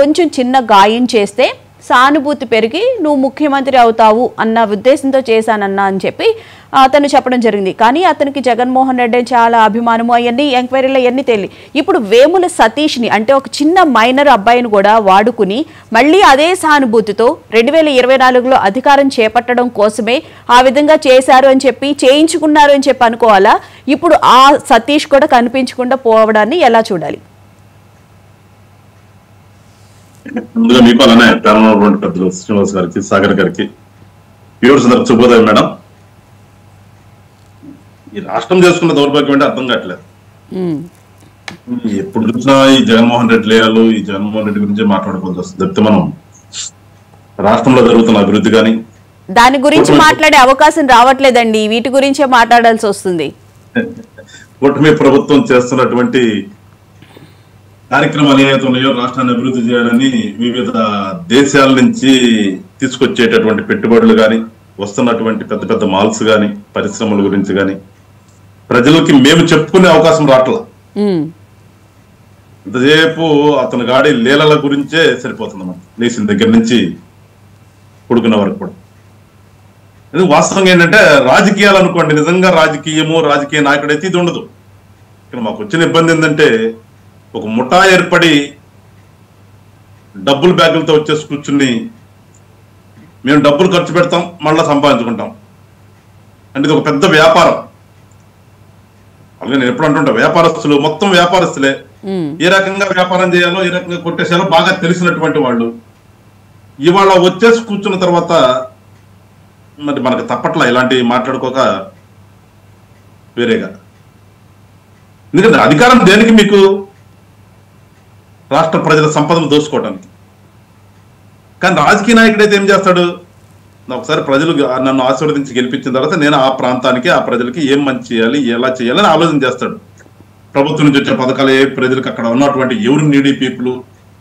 కొంచెం చిన్న గాయం చేస్తే సానుభూతి పెరిగి నువ్వు ముఖ్యమంత్రి అవుతావు అన్న ఉద్దేశంతో చేశానన్నా అని చెప్పి అతను చెప్పడం జరిగింది. కానీ అతనికి జగన్మోహన్ రెడ్డి చాలా అభిమానము, అవన్నీ ఎంక్వైరీలో అవన్నీ తెలియ. ఇప్పుడు వేముల సతీష్ని అంటే ఒక చిన్న మైనర్ అబ్బాయిని కూడా వాడుకుని మళ్ళీ అదే సానుభూతితో 2024లో అధికారం చేపట్టడం కోసమే ఆ విధంగా చేశారు అని చెప్పి, చేయించుకున్నారు అని చెప్పి అనుకోవాలా? ఇప్పుడు ఆ సతీష్ కూడా కనిపించకుండా పోవడాన్ని ఎలా చూడాలి? ముందుగా మీకు అలానే ప్యానల్ పెద్దలు శ్రీనివాస్ గారికి, సాగర్ గారికి, వ్యూవర్స్ అందరికి శుభోదయం మేడం. ఈ రాష్ట్రం చేసుకున్న దౌర్భాగ్యం అంటే అర్థం కావట్లేదు. ఎప్పుడు చూసినా ఈ జగన్మోహన్ రెడ్డి లేయాలు, ఈ జగన్మోహన్ రెడ్డి గురించి మాట్లాడుకోవాల్సి వస్తుంది. చెప్తే మనం రాష్ట్రంలో జరుగుతున్న అభివృద్ధి కానీ దాని గురించి మాట్లాడే అవకాశం రావట్లేదండి, వీటి గురించే మాట్లాడాల్సి వస్తుంది. కూటమి ప్రభుత్వం చేస్తున్నటువంటి కార్యక్రమాలు ఏవైతే ఉన్నాయో రాష్ట్రాన్ని అభివృద్ధి చేయాలని వివిధ దేశాల నుంచి తీసుకొచ్చేటటువంటి పెట్టుబడులు కానీ, వస్తున్నటువంటి పెద్ద పెద్ద మాల్స్ కానీ, పరిశ్రమల గురించి కానీ ప్రజలకి మేము చెప్పుకునే అవకాశం రావట్లా. ఇంతసేపు అతని గాడి లీలల గురించే సరిపోతుంది మనం, లేచిన దగ్గర నుంచి పుడుకున్న వరకు కూడా. వాస్తవంగా ఏంటంటే రాజకీయాలు అనుకోండి, నిజంగా రాజకీయము, రాజకీయ నాయకుడైతే ఇది ఉండదు. ఇక్కడ మాకు వచ్చిన ఇబ్బంది ఏంటంటే ఒక ముఠా ఏర్పడి డబ్బులు బ్యాగులతో వచ్చేసి కూర్చుని మేము డబ్బులు ఖర్చు పెడతాం, మళ్ళీ సంపాదించుకుంటాం అంటే ఇది ఒక పెద్ద వ్యాపారం. అలాగే నేను ఎప్పుడు అంటుంటా, వ్యాపారస్తులు మొత్తం వ్యాపారస్తులే. ఏ రకంగా వ్యాపారం చేయాలో, ఏ రకంగా కొట్టేసేయాలో బాగా తెలిసినటువంటి వాళ్ళు ఇవాళ వచ్చేసి కూర్చున్న తర్వాత మరి మనకు తప్పట్లా ఇలాంటివి మాట్లాడుకోక వేరేగా. ఎందుకంటే అధికారం దేనికి? మీకు రాష్ట్ర ప్రజల సంపదను దోసుకోవడానికి. కానీ రాజకీయ నాయకుడు అయితే ఏం చేస్తాడు? ఒకసారి ప్రజలు నన్ను ఆశీర్వదించి గెలిపించిన తర్వాత నేను ఆ ప్రాంతానికి, ఆ ప్రజలకి ఏం మంచి చేయాలి, ఎలా చేయాలని ఆలోచన చేస్తాడు. ప్రభుత్వం నుంచి వచ్చే పథకాలు ఏ ప్రజలకు, అక్కడ ఉన్నటువంటి ఎవరు నీడీ పీపుల్,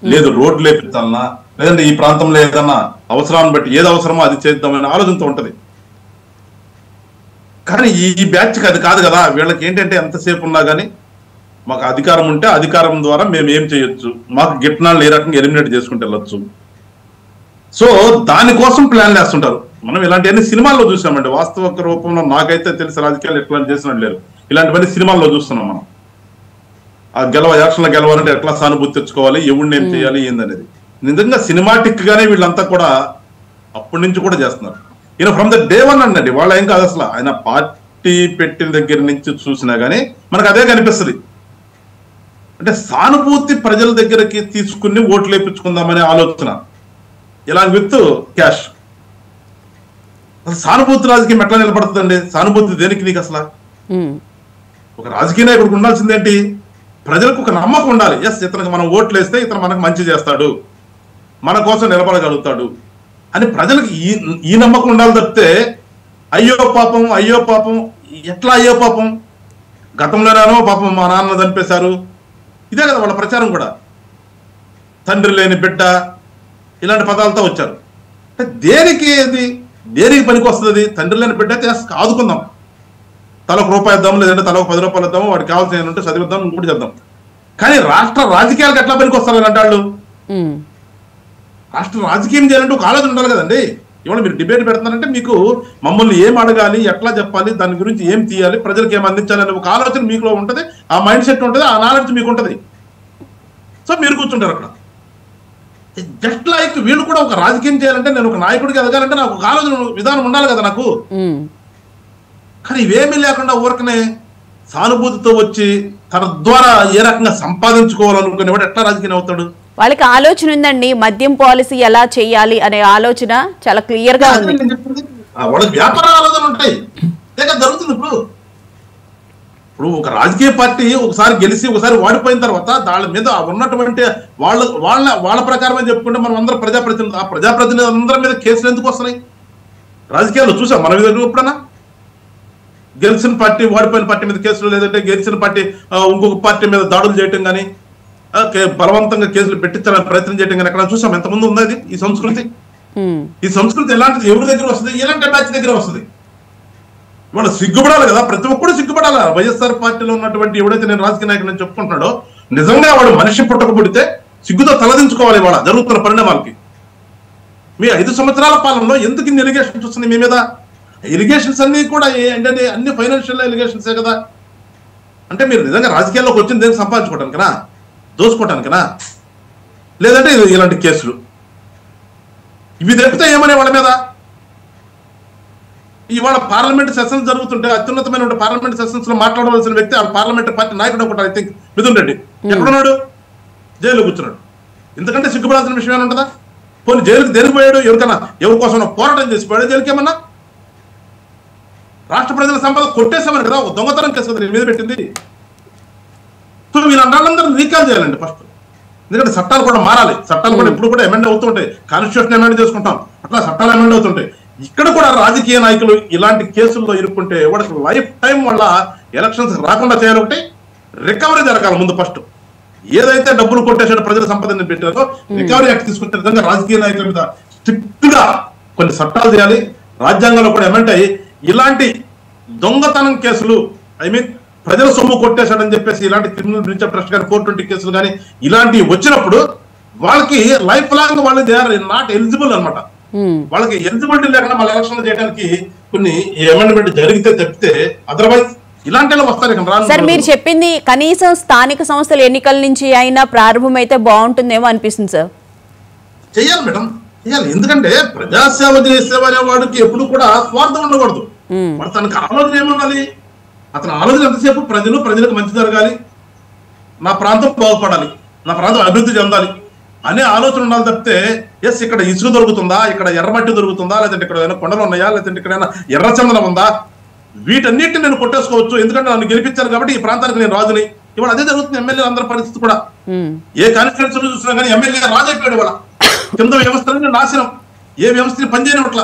లేదు రోడ్లు వేపించాలన్నా, లేదంటే ఈ ప్రాంతంలో ఏదన్నా అవసరాన్ని బట్టి ఏది అవసరమో అది చేద్దామనే ఆలోచనతో ఉంటది. కానీ ఈ బ్యాచ్కి అది కాదు కదా. వీళ్ళకి ఏంటంటే ఎంతసేపు ఉన్నా కానీ మాకు అధికారం ఉంటే అధికారం ద్వారా మేము ఏం చేయొచ్చు, మాకు గిట్నాలను ఏ రకంగా ఎలిమినేట్ చేసుకుంటూ వెళ్ళొచ్చు. సో దానికోసం ప్లాన్ వేస్తుంటారు. మనం ఇలాంటివన్నీ సినిమాల్లో చూసామండి. వాస్తవ రూపంలో నాకైతే తెలిసి రాజకీయాలు ఎట్లా చేసినట్టు లేరు. ఇలాంటివన్నీ సినిమాల్లో చూస్తున్నాం మనం. ఆ యాక్షన్లో గెలవాలంటే ఎట్లా సానుభూతి తెచ్చుకోవాలి, ఎవరిని ఏం చేయాలి ఏందనేది నిజంగా సినిమాటిక్ గానే వీళ్ళంతా కూడా అప్పటి నుంచి కూడా చేస్తున్నారు. ఈయన ఫ్రమ్ ద డే వన్ అండి, వాళ్ళ ఏం కాదు అసలు. ఆయన పార్టీ పెట్టిన దగ్గర నుంచి చూసినా గానీ మనకు అదే కనిపిస్తుంది. అంటే సానుభూతి ప్రజల దగ్గరికి తీసుకుని ఓట్లు వేయించుకుందామనే ఆలోచన, ఇలా విత్ క్యాష్. అసలు సానుభూతి రాజకీయం ఎట్లా నిలబడుతుందండి? సానుభూతి దేనికి నీకు అసలు? ఒక రాజకీయ నాయకుడికి ఉండాల్సిందేంటి? ప్రజలకు ఒక నమ్మకం ఉండాలి. ఎస్, ఇతనికి మనం ఓట్లు వేస్తే ఇతను మనకు మంచి చేస్తాడు, మన కోసం నిలబడగలుగుతాడు అని ప్రజలకు ఈ నమ్మకం ఉండాలి తప్పితే అయ్యో పాపం, అయ్యో పాపం, ఎట్లా అయ్యో పాపం, గతంలోనేనో పాపం మా నాన్న చంపేశారు, ఇదే కదా వాళ్ళ ప్రచారం కూడా. తండ్రి లేని బిడ్డ, ఇలాంటి పదాలతో వచ్చారు. అంటే దేనికి పనికి వస్తుంది? తండ్రి లేని బిడ్డ అయితే ఆదుకుందాం, తలకు రూపాయి ఇద్దాం, లేదంటే తలకు 10 రూపాయలు ఇద్దాము, వాడికి కావాల్సిన ఉంటే చదివిద్దాం, ఇంకోటి చేద్దాం. కానీ రాష్ట్ర రాజకీయాలకు ఎట్లా పనికి వస్తారు అంటే వాళ్ళు? రాష్ట్ర రాజకీయం చేయాలంటే ఒక ఆలోచన ఉండాలి కదండి. ఇవాళ మీరు డిబేట్ పెడుతున్నారంటే మీకు మమ్మల్ని ఏం అడగాలి, ఎట్లా చెప్పాలి, దాని గురించి ఏం తీయాలి, ప్రజలకు ఏం అందించాలి అనే ఒక ఆలోచన మీకులో ఉంటుంది, ఆ మైండ్ సెట్ ఉంటుంది, ఆ నాలెడ్జ్ మీకు ఉంటుంది. సో మీరు కూర్చుంటారు అక్కడ. జస్ట్ లైక్ వీళ్ళు కూడా ఒక రాజకీయం చేయాలంటే, నేను ఒక నాయకుడికి ఎదగాలంటే నాకు ఒక ఆలోచన విధానం ఉండాలి కదా నాకు. కానీ ఇవేమీ లేకుండా ఊరకనే సానుభూతితో వచ్చి తన ద్వారా ఏ రకంగా సంపాదించుకోవాలనుకునేవాడు ఎట్లా రాజకీయం అవుతాడు? వాళ్ళకి ఆలోచన ఉందండి, మద్యం పాలసీ ఎలా చేయాలి అనే ఆలోచన చాలా క్లియర్ గా ఉంది. వాళ్ళకి వ్యాపార ఆలోచన ఉంటాయి, జరుగుతుంది. ఇప్పుడు ఒక రాజకీయ పార్టీ ఒకసారి గెలిచి ఒకసారి వాడిపోయిన తర్వాత దాని మీద ఉన్నటువంటి వాళ్ళ ప్రకారం అని చెప్పుకుంటే మనం అందరం ప్రజాప్రతినిధులు, ఆ ప్రజాప్రతినిధులు అందరి మీద కేసులు ఎందుకు వస్తున్నాయి? రాజకీయాల్లో చూసాం మన మీద ఎప్పుడన్నా గెలిచిన పార్టీ వాడిపోయిన పార్టీ మీద కేసులు, లేదంటే గెలిచిన పార్టీ ఇంకొక పార్టీ మీద దాడులు చేయటం కానీ, బలవంతంగా కేసులు పెట్టించాలని ప్రయత్నం చేయటం కానీ ఎక్కడ చూసాం? ఎంతమంది ఉన్నది ఈ సంస్కృతి? ఈ సంస్కృతి ఎలాంటిది? ఎవరి దగ్గర వస్తుంది? ఎలాంటి బ్యాచ్ దగ్గర వస్తుంది? ఇవాళ సిగ్గుపడాలి కదా, ప్రతి ఒక్కరు సిగ్గుపడాలి. వైఎస్ఆర్ పార్టీలో ఉన్నటువంటి ఎవడైతే నేను రాజకీయ నాయకుడు చెప్పుకుంటున్నాడో నిజంగా వాడు మనిషి పుట్టక పుడితే సిగ్గుతో తలదించుకోవాలి ఇవాళ జరుగుతున్న పరిణామాలకి. మీ 5 సంవత్సరాల పాలనలో ఎందుకు ఇన్ని ఎలిగేషన్స్ వస్తున్నాయి మీ మీద? ఎలిగేషన్స్ అన్ని కూడా ఏంటంటే అన్ని ఫైనాన్షియల్ ఎలిగేషన్సే కదా. అంటే మీరు నిజంగా రాజకీయాల్లోకి వచ్చింది దేనికి సంపాదించుకోవడానికనా, దోచుకోవడానికనా? లేదంటే ఇలాంటి కేసులు ఇవి తెప్పితే ఏమనే వాళ్ళ మీద? ఇవాళ పార్లమెంట్ సెషన్స్ జరుగుతుంటే అత్యున్నతమైన పార్లమెంట్ సెషన్స్ లో మాట్లాడవలసిన వ్యక్తి ఆ పార్లమెంట్ పార్టీ నాయకుడు ఒకటి, ఐ థింక్ మిథున్ రెడ్డి ఎక్కడున్నాడు? జైల్లో కూర్చున్నాడు. ఎందుకంటే సిగ్గుపడాల్సిన విషయం ఏమైనా ఉంటుందా? పోనీ జైలుకి దేనికి పోయాడు? ఎవరి కోసం పోరాటం చేసి పోయాడు జైలుకి? ఏమన్నా రాష్ట్ర ప్రజల సంపద కొట్టేసామని కదా, దొంగతనం కేసు కదా మీద పెట్టింది. సో వీళ్ళందరూ రీకాల్ చేయాలండి ఫస్ట్. ఎందుకంటే చట్టాలు కూడా మారాలి. చట్టాలు కూడా ఇప్పుడు కూడా అమెండ్ అవుతుంటాయి. కాన్స్టిట్యూషన్ అమెండ్ చేసుకుంటాం, అట్లా చట్టాలు అమెండ్ అవుతుంటాయి. ఇక్కడ కూడా రాజకీయ నాయకులు ఇలాంటి కేసుల్లో ఇరుక్కుంటే వాడికి లైఫ్ టైం వల్ల ఎలక్షన్స్ రాకుండా చేయాలి. ఒకటి రికవరీ జరగాలి ముందు ఫస్ట్. ఏదైతే డబ్బులు కొట్టేసాడు ప్రజల సంపదని పెట్టారో రికవరీ యాక్ట్ తీసుకుంటే విధంగా రాజకీయ నాయకుల మీద స్ట్రిక్ట్ గా కొన్ని చట్టాలు చేయాలి. రాజ్యాంగంలో కూడా అమెండ్ అయ్యి ఇలాంటి దొంగతనం కేసులు, ఐ మీన్ ప్రజల సొమ్ము కొట్టేశాడని చెప్పేసి ఇలాంటి క్రిమినల్ బ్రీచ్ ఆఫ్ ట్రస్ట్ కానీ 420 కేసులు కానీ ఇలాంటివి వచ్చినప్పుడు వాళ్ళకి లైఫ్ లాంగ్ వాళ్ళు దే ఆర్ నాట్ ఎలిజిబుల్ అనమాట. వాళ్ళకి ఎలిజిబిలిటీ లేకుండా మళ్ళీ ఎలక్షన్ చేయడానికి కొన్ని అమెండ్మెంట్ జరిగితే తప్పితే అదర్వైజ్ ఇలాంటి వస్తారు. సార్ మీరు చెప్పింది కనీసం స్థానిక సంస్థల ఎన్నికల నుంచి అయినా ప్రారంభమైతే బాగుంటుందేమో అనిపిస్తుంది సార్. చెయ్యాలి మేడం, చెయ్యాలి. ఎందుకంటే ప్రజాసేవ చేసేవారే వాడికి ఎప్పుడు కూడా స్వార్థం ఉండకూడదు. మరి తనకు ఆలోచన ఏముండాలి? అతని ఆలోచన ఎంతసేపు ప్రజలకు మంచి జరగాలి, నా ప్రాంతం బాగుపడాలి, నా ప్రాంతం అభివృద్ధి చెందాలి అనే ఆలోచన ఉండాలి తప్పితే ఎస్ ఇక్కడ ఇసుక దొరుకుతుందా, ఇక్కడ ఎర్రమట్టి దొరుకుతుందా, లేదంటే ఇక్కడ ఏమైనా కొండలు ఉన్నాయా, లేదంటే ఇక్కడ ఏమైనా ఎర్రచందనం ఉందా, వీటన్నిటిని నేను కొట్టేసుకోవచ్చు ఎందుకంటే నన్ను గెలిపించారు కాబట్టి ఈ ప్రాంతానికి నేను రాజుని. ఇవాళ అదే జరుగుతుంది ఎమ్మెల్యే అందరి పరిస్థితి కూడా. ఏ కాన్స్టిట్యూన్సీ చూసినా కానీ ఎమ్మెల్యే రాజు అయిపోయాడు. ఇవాళ కింద వ్యవస్థలని నాశనం, ఏ వ్యవస్థని పనిచేయనట్ల.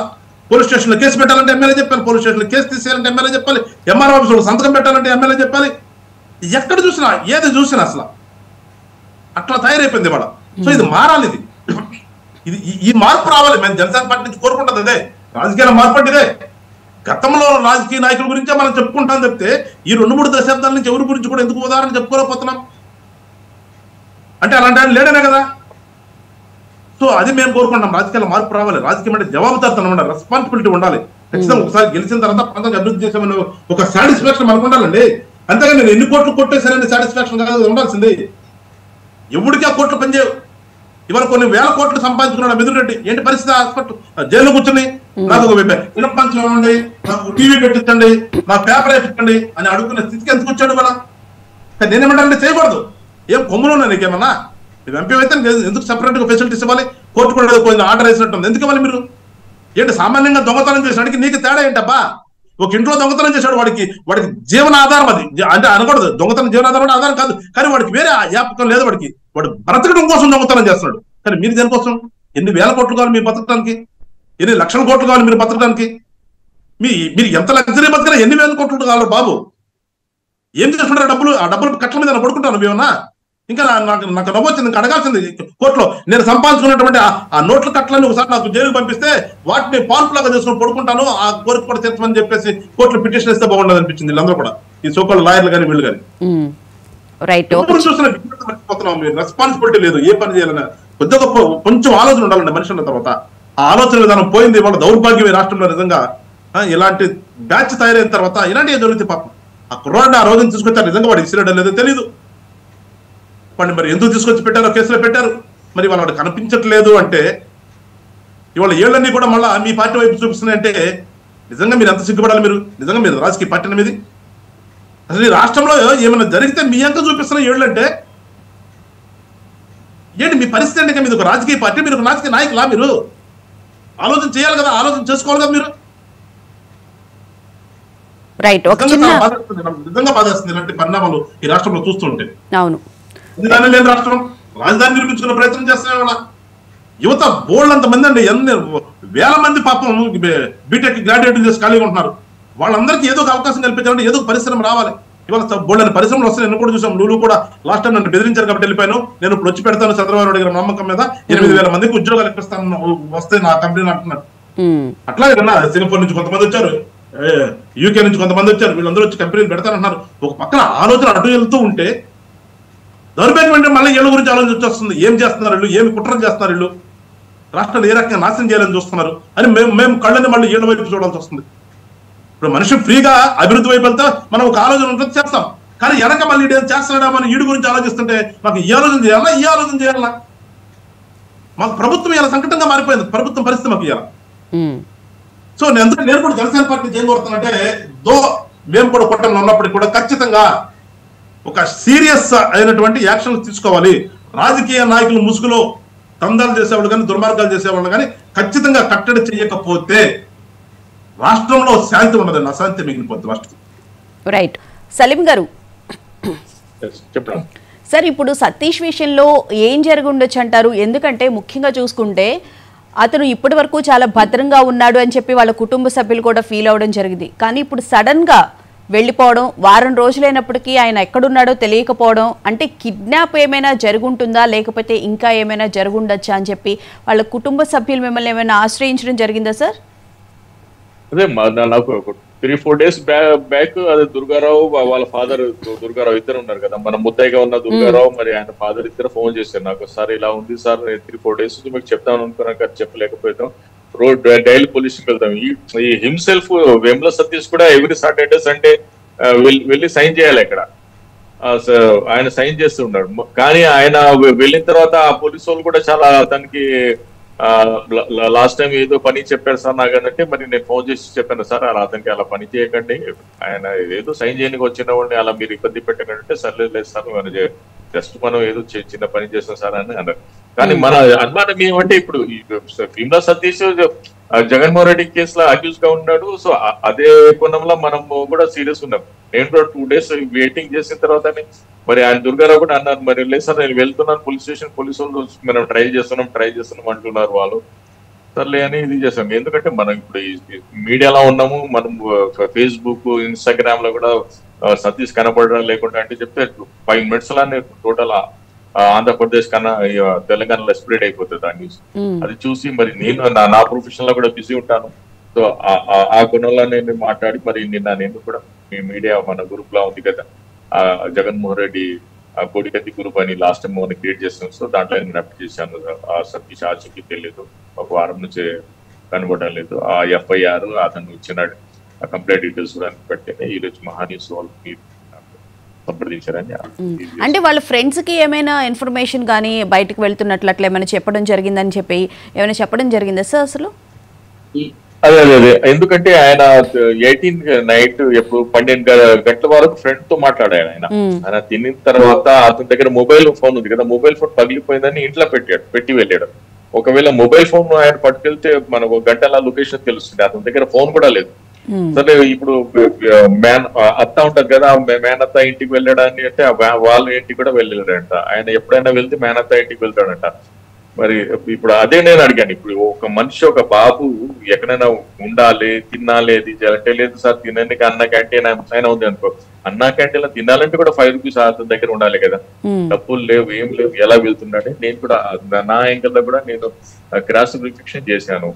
పోలీస్ స్టేషన్ లో కేసు పెట్టాలంటే ఎమ్మెల్యే చెప్పాలి, పోలీస్ స్టేషన్ లో కేసు తీసేయాలంటే ఎమ్మెల్యే చెప్పాలి, ఎంఆర్ఓ ఆఫీసులో సంతకం పెట్టాలంటే ఎమ్మెల్యే చెప్పాలి. ఎక్కడ చూసినా ఏది చూసినా అసలు అట్లా తయారైపోయింది ఇవాళ. సో ఇది మారాలి. ఇది ఈ మార్పు రావాలి. మేము జనసేన పార్టీ నుంచి కోరుకుంటుంది అదే, రాజకీయాల మార్పు అంటే ఇదే. గతంలో రాజకీయ నాయకుల గురించే మనం చెప్పుకుంటాం చెప్తే ఈ 2-3 దశాబ్దాల నుంచి ఎవరి గురించి కూడా ఎందుకు ఉదాహరణ చెప్పుకోలేకపోతున్నాం అంటే అలాంటి ఆయన లేడనే కదా. సో అది మేము కోరుకుంటాం, రాజకీయాల మార్పు రావాలి. రాజకీయం అంటే జవాబుదారితనం ఉండాలి, రెస్పాన్సిబిలిటీ ఉండాలి. ఖచ్చితంగా ఒకసారి గెలిచిన తర్వాత ప్రాంతానికి అభివృద్ధి చేసామని ఒక సాటిస్ఫాక్షన్ మనకు ఉండాలండి. అంతేగా నేను ఎన్ని కోట్లు కొట్టేశానని సాటిస్ఫాక్షన్ కాదు ఉండాల్సింది. ఎవరికి ఆ కోట్లు పనిచేయవు. ఇవాళ కొన్ని వేల కోట్లు సంపాదించుకున్నాడు మిథున్ రెడ్డి. ఏంటి పరిస్థితి? హాస్పిటల్ జైల్లో కూర్చొని నాకు ఒక వినపంచం ఇవ్వండి, నాకు టీవీ పెట్టించండి, నా పేపర్ వేయించండి అని అడుగుతున్న స్థితికి ఎందుకు వచ్చాడు ఇవాళ? నేనేమంటానంటే చేయకూడదు. ఏం కొమ్ములు నీకేమన్నా? ఎంపీ అయితే ఎందుకు సెపరేట్ గా ఫెసిలిటీస్ ఇవ్వాలి? కోర్టు కూడా కొంచెం ఆర్డర్ వేసినట్టుంది. ఎందుకు ఇవ్వాలి మీరు? ఏంటి సామాన్యంగా దొంగతనం చేసినాడికి నీకు తేడా ఏంటబ్బా? ఒక ఇంట్లో దొంగతనం చేశాడు, వాడికి జీవనాధారం అది అంటే అనకూడదు. దొంగతనం జీవనాధారం ఆధారం కాదు, కానీ వాడికి వేరే వ్యాపకం లేదు. వాడు బ్రతకడం కోసం దొంగతనం చేస్తున్నాడు. కానీ మీరు దేనికోసం? ఎన్ని వేల కోట్లు కావాలి మీరు బతకడానికి? ఎన్ని లక్షల కోట్లు కావాలి మీరు బతకడానికి? మీరు ఎంత లగ్జరీ బతికినా ఎన్ని వేల కోట్లు కావాలి బాబు? ఏం చేస్తుంటారు డబ్బులు? ఆ డబ్బులు కట్ల మీద పడుకుంటాను ఏమన్నా? ఇంకా నాకు నవ్వొచ్చింది. ఇంకా అడగాల్సింది కోర్టులో నేను సంపాదించుకున్నటువంటి ఆ నోట్ల కట్లని ఒకసారి నాకు జైలుకి పంపిస్తే వాటిని పాల్పులాగా చేసుకుని పడుకుంటాను, ఆ కోరిక కూడా తీర్చమని చెప్పేసి కోర్టులో పిటిషన్ ఇస్తే బాగుండదు అనిపించింది. వీళ్ళందరూ కూడా ఈ సోకాల్ లాయర్లు కానీ వీళ్ళు కానీ చూస్తున్నా రెస్పాన్సిబిలిటీ లేదు. ఏ పని చేయాలన్నా కొద్దిగా కొంచెం ఆలోచన ఉండాలండి మనిషి అన్న తర్వాత. ఆ ఆలోచన విధానం పోయింది. వాళ్ళ దౌర్భాగ్యం ఈ రాష్ట్రంలో నిజంగా. ఇలాంటి బ్యాచ్ తయారైన తర్వాత ఇలాంటివి జరుగుతాయి. పాపం ఆ కుర్రాడిని ఆ రోజున తీసుకొచ్చారు. నిజంగా వాడు ఇసిరేయడం లేదో తెలియదు. వాడిని మరి ఎందుకు తీసుకొచ్చి పెట్టారో కేసులో పెట్టారు. మరి వాడు కనిపించట్లేదు అంటే ఇవాళ ఏళ్ళన్నీ కూడా మళ్ళీ మీ పార్టీ వైపు చూపిస్తున్నాయంటే నిజంగా మీరు ఎంత సిగ్గుపడాలి? మీరు నిజంగా మీరు రాజకీయ పార్టీ మీది అసలు ఈ రాష్ట్రంలో ఏమైనా జరిగితే మీ అంక చూపిస్తున్న ఏళ్ళంటే ఏంటి మీ పరిస్థితి? అంటే మీరు ఒక రాజకీయ పార్టీ, మీరు ఒక రాజకీయ నాయకులా? మీరు ఆలోచన చేయాలి కదా, ఆలోచన చేసుకోవాలి కదా మీరు. నిజంగా బాధేస్తుంది ఇలాంటి పరిణామాలు ఈ రాష్ట్రంలో చూస్తుంటే. అవును, రాజధాని లేని రాష్ట్రం, రాజధాని నిర్మించుకునే ప్రయత్నం చేస్తున్న వాళ్ళ యువత బోల్డ్ మంది అండి, ఎన్ని వేల మంది పాపం బీటెక్ గ్రాడ్యుయేట్ చేసి ఖాళీగా ఉంటున్నారు. వాళ్ళందరికీ ఏదో ఒక అవకాశం కల్పించాలంటే ఏదో ఒక పరిశ్రమ రావాలి. ఇవాళ బోల్డ్ పరిశ్రమలు వస్తాయి. నేను కూడా చూసాం. లూలు కూడా లాస్ట్ టైం నన్ను బెదిరించారు కాబట్టి వెళ్ళిపోయాను. నేను ఇప్పుడు వచ్చి పెడతాను చంద్రబాబు నాయుడు గారి నమ్మకం మీద 8,000 మందికి ఉద్యోగాలు ఇప్పిస్తాను వస్తే నా కంపెనీ అంటున్నారు. అట్లాగే కన్నా సింగపూర్ నుంచి కొంతమంది వచ్చారు, యూకే నుంచి కొంతమంది వచ్చారు. వీళ్ళందరూ వచ్చి కంపెనీలు పెడతారంటున్నారు. ఒక పక్కన ఆలోచన అటు వెళ్తూ ఉంటే దౌర్భాగ్యం అంటే మళ్ళీ ఏళ్ళ గురించి ఆలోచన వచ్చేస్తుంది. ఏం చేస్తున్నారు వీళ్ళు, ఏమి కుట్రలు చేస్తున్నారు వీళ్ళు? రాష్ట్రాలు ఏ రకంగా నాశనం చేయాలని చూస్తున్నారు అని మేము కళ్ళని మళ్ళీ ఏళ్ళ వైపు చూడాల్సి వస్తుంది. ఇప్పుడు మనిషి ఫ్రీగా అభివృద్ధి వైపు వెళ్తే మనం ఒక ఆలోచన ఉంటుంది చేస్తాం, కానీ వెనక మళ్ళీ ఏం చేస్తున్నాడా మనం ఈడు గురించి ఆలోచిస్తుంటే మాకు ఈ ఆలోచన చేయాలా ఈ ఆలోచన చేయాలా? మాకు ప్రభుత్వం ఇలా సంకటంగా మారిపోయింది, ప్రభుత్వం పరిస్థితి మాకు ఇవ్వాలి. సో నేను కూడా జనసేన పార్టీ ఏం కోరుతానంటే, మేము కూడా కూటమిలో ఉన్నప్పటికీ కూడా ఖచ్చితంగా ఒక సీరియస్ అయినటువంటి యాక్షన్ తీసుకోవాలి. రాజకీయ నాయకులు ముసుగులో దందాలు చేసేవాళ్ళు కానీ దుర్మార్గాలు చేసేవాళ్ళు కానీ ఖచ్చితంగా కట్టడి చేయకపోతే రాష్ట్రంలో శాంతి ఉండదండి, అశాంతి మిగిలిపోతుంది రాష్ట్రం. రైట్. సలీం గారు, చెప్పండి సార్, ఇప్పుడు సతీష్ విషయంలో ఏం జరిగి ఉండొచ్చు అంటారు? ఎందుకంటే ముఖ్యంగా చూసుకుంటే అతను ఇప్పటి వరకు చాలా భద్రంగా ఉన్నాడు అని చెప్పి వాళ్ళ కుటుంబ సభ్యులు కూడా ఫీల్ అవ్వడం జరిగింది. కానీ ఇప్పుడు సడన్గా వెళ్ళిపోవడం, వారం రోజులైనప్పటికీ ఆయన ఎక్కడున్నాడో తెలియకపోవడం, అంటే కిడ్నాప్ ఏమైనా జరుగుంటుందా లేకపోతే ఇంకా ఏమైనా జరుగుండొచ్చా అని చెప్పి వాళ్ళ కుటుంబ సభ్యులు మిమ్మల్ని ఏమైనా ఆశ్రయించడం జరిగిందా సార్? అదే నాకు 3-4 days బ్యాక్ అదే దుర్గారావు వాళ్ళ ఫాదర్ దుర్గారావు ఇద్దరు ఉన్నారు కదా, మన ముద్దయిగా ఉన్న దుర్గారావు మరి ఆయన ఫాదర్ ఇద్దరు ఫోన్ చేశారు నాకు, సార్ ఇలా ఉంది సార్, 3-4 days నుంచి మీకు చెప్తాను అనుకున్నాను కదా, చెప్పలేకపోతాం, రోడ్ డైలీ పోలీసుకి వెళ్తాం. ఈ హిమ్సెల్ఫ్ వేముల సతీష్ కూడా ఎవ్రీ సాటర్డే సండే వెళ్ళి సైన్ చేయాలి ఇక్కడ, ఆయన సైన్ చేస్తున్నాడు. కానీ ఆయన వెళ్ళిన తర్వాత ఆ పోలీసు వాళ్ళు కూడా చాలా అతనికి లాస్ట్ టైం ఏదో పని చెప్పారు సార్ నాకంటే, మరి నేను ఫోన్ చేసి చెప్పాను సార్ అలా అతనికి అలా పని చేయకండి, ఆయన ఏదో సైన్ చేయడానికి వచ్చిన వాడిని అలా మీరు ఇబ్బంది పెట్టకంటే, సర్లేదు సార్ మనం జస్ట్ మనం ఏదో చిన్న పని చేస్తాం సార్ అని అన్నారు. కానీ మన అనుమానం ఏమంటే ఇప్పుడు భీమ్లా సతీష్ జగన్మోహన్ రెడ్డి కేసులో అక్యూజ్ గా ఉన్నాడు. సో అదే కోణంలో మనం కూడా సీరియస్ ఉన్నాం. నేను కూడా 2 days వెయిటింగ్ చేసిన తర్వాత మరి ఆయన దుర్గారావు కూడా అన్నారు, మరి లేదు సార్ నేను వెళ్తున్నాను పోలీస్ స్టేషన్, పోలీసు వాళ్ళు మనం ట్రై చేస్తున్నాం అంటున్నారు వాళ్ళు. సర్లే అని ఇది చేసాం. ఎందుకంటే మనం ఇప్పుడు మీడియాలో ఉన్నాము, మనం ఫేస్బుక్ ఇన్స్టాగ్రామ్ లో కూడా సతీష్ కనపడడం లేకుండా అంటే చెప్తే 5 minutes లానే టోటల్ ఆంధ్రప్రదేశ్ కన్నా తెలంగాణలో స్ప్రెడ్ అయిపోతుంది ఆ న్యూస్. అది చూసి మరి నేను నా ప్రొఫెషన్ లో కూడా బిజీ ఉంటాను. సో ఆ గుణంలో నేను మాట్లాడి మరి నిన్న నేను కూడా మీ మీడియా మన గ్రూప్ లో ఉంది కదా, జగన్మోహన్ రెడ్డి కోడికత్తి గ్రూప్ అని లాస్ట్ టైం మనం క్రియేట్ చేస్తాం. సో దాంట్లో నేను అప్డేట్ చేశాను, ఆ సతీష్ ఆచూకీ తెలియదు, ఒక వారం నుంచి కనబడడం లేదు, ఆ FIR అతను ఇచ్చినాడు, ఆ కంప్లైంట్ డీటెయిల్స్ కూడా పెట్టే ఈ రోజు మహాన్యూస్ వాళ్ళకి సంప్రదించారని. అంటే వాళ్ళ ఫ్రెండ్స్ కి ఏమైనా ఇన్ఫర్మేషన్ కానీ బయటకు వెళ్తున్నట్లు అట్లా ఏమైనా చెప్పడం జరిగిందని చెప్పి ఏమైనా చెప్పడం జరిగిందా సార్ అసలు? అదే ఎందుకంటే ఆయన 18 నైట్ ఎప్పుడు 12 గంటల వరకు ఫ్రెండ్ తో మాట్లాడాడు. ఆయన తిన్న తర్వాత అతని దగ్గర మొబైల్ ఫోన్ ఉంది కదా, మొబైల్ ఫోన్ పగిలిపోయిందని ఇంట్లో పెట్టి వెళ్ళాడు. ఒకవేళ మొబైల్ ఫోన్ ఆయన పట్టుకెళ్తే మనకు గంటల లొకేషన్ తెలుస్తుంది, అతని దగ్గర ఫోన్ కూడా లేదు. సరే ఇప్పుడు అత్త ఉంటది కదా, మేనత్త ఇంటికి వెళ్ళడాన్ని అంటే వాళ్ళ ఇంటికి కూడా వెళ్ళాడంట. ఆయన ఎప్పుడైనా వెళ్తే మేనత్త ఇంటికి వెళ్తాడంట. మరి ఇప్పుడు అదే నేను అడిగాను, ఇప్పుడు ఒక మనిషి ఒక బాబు ఎక్కడైనా ఉండాలి తినాలి అంటే లేదు సార్ తినడానికి అన్న క్యాంటీన్ ఆయన ఉంది అనుకో, అన్న క్యాంటీన్ లో తినాలంటే కూడా 5 rupees అతని దగ్గర ఉండాలి కదా, డబ్బులు లేవు ఏం లేవు, ఎలా వెళ్తున్నాడే. నేను కూడా నా యాంగిల్ లో కూడా నేను క్రాస్ వెరిఫికేషన్ చేశాను.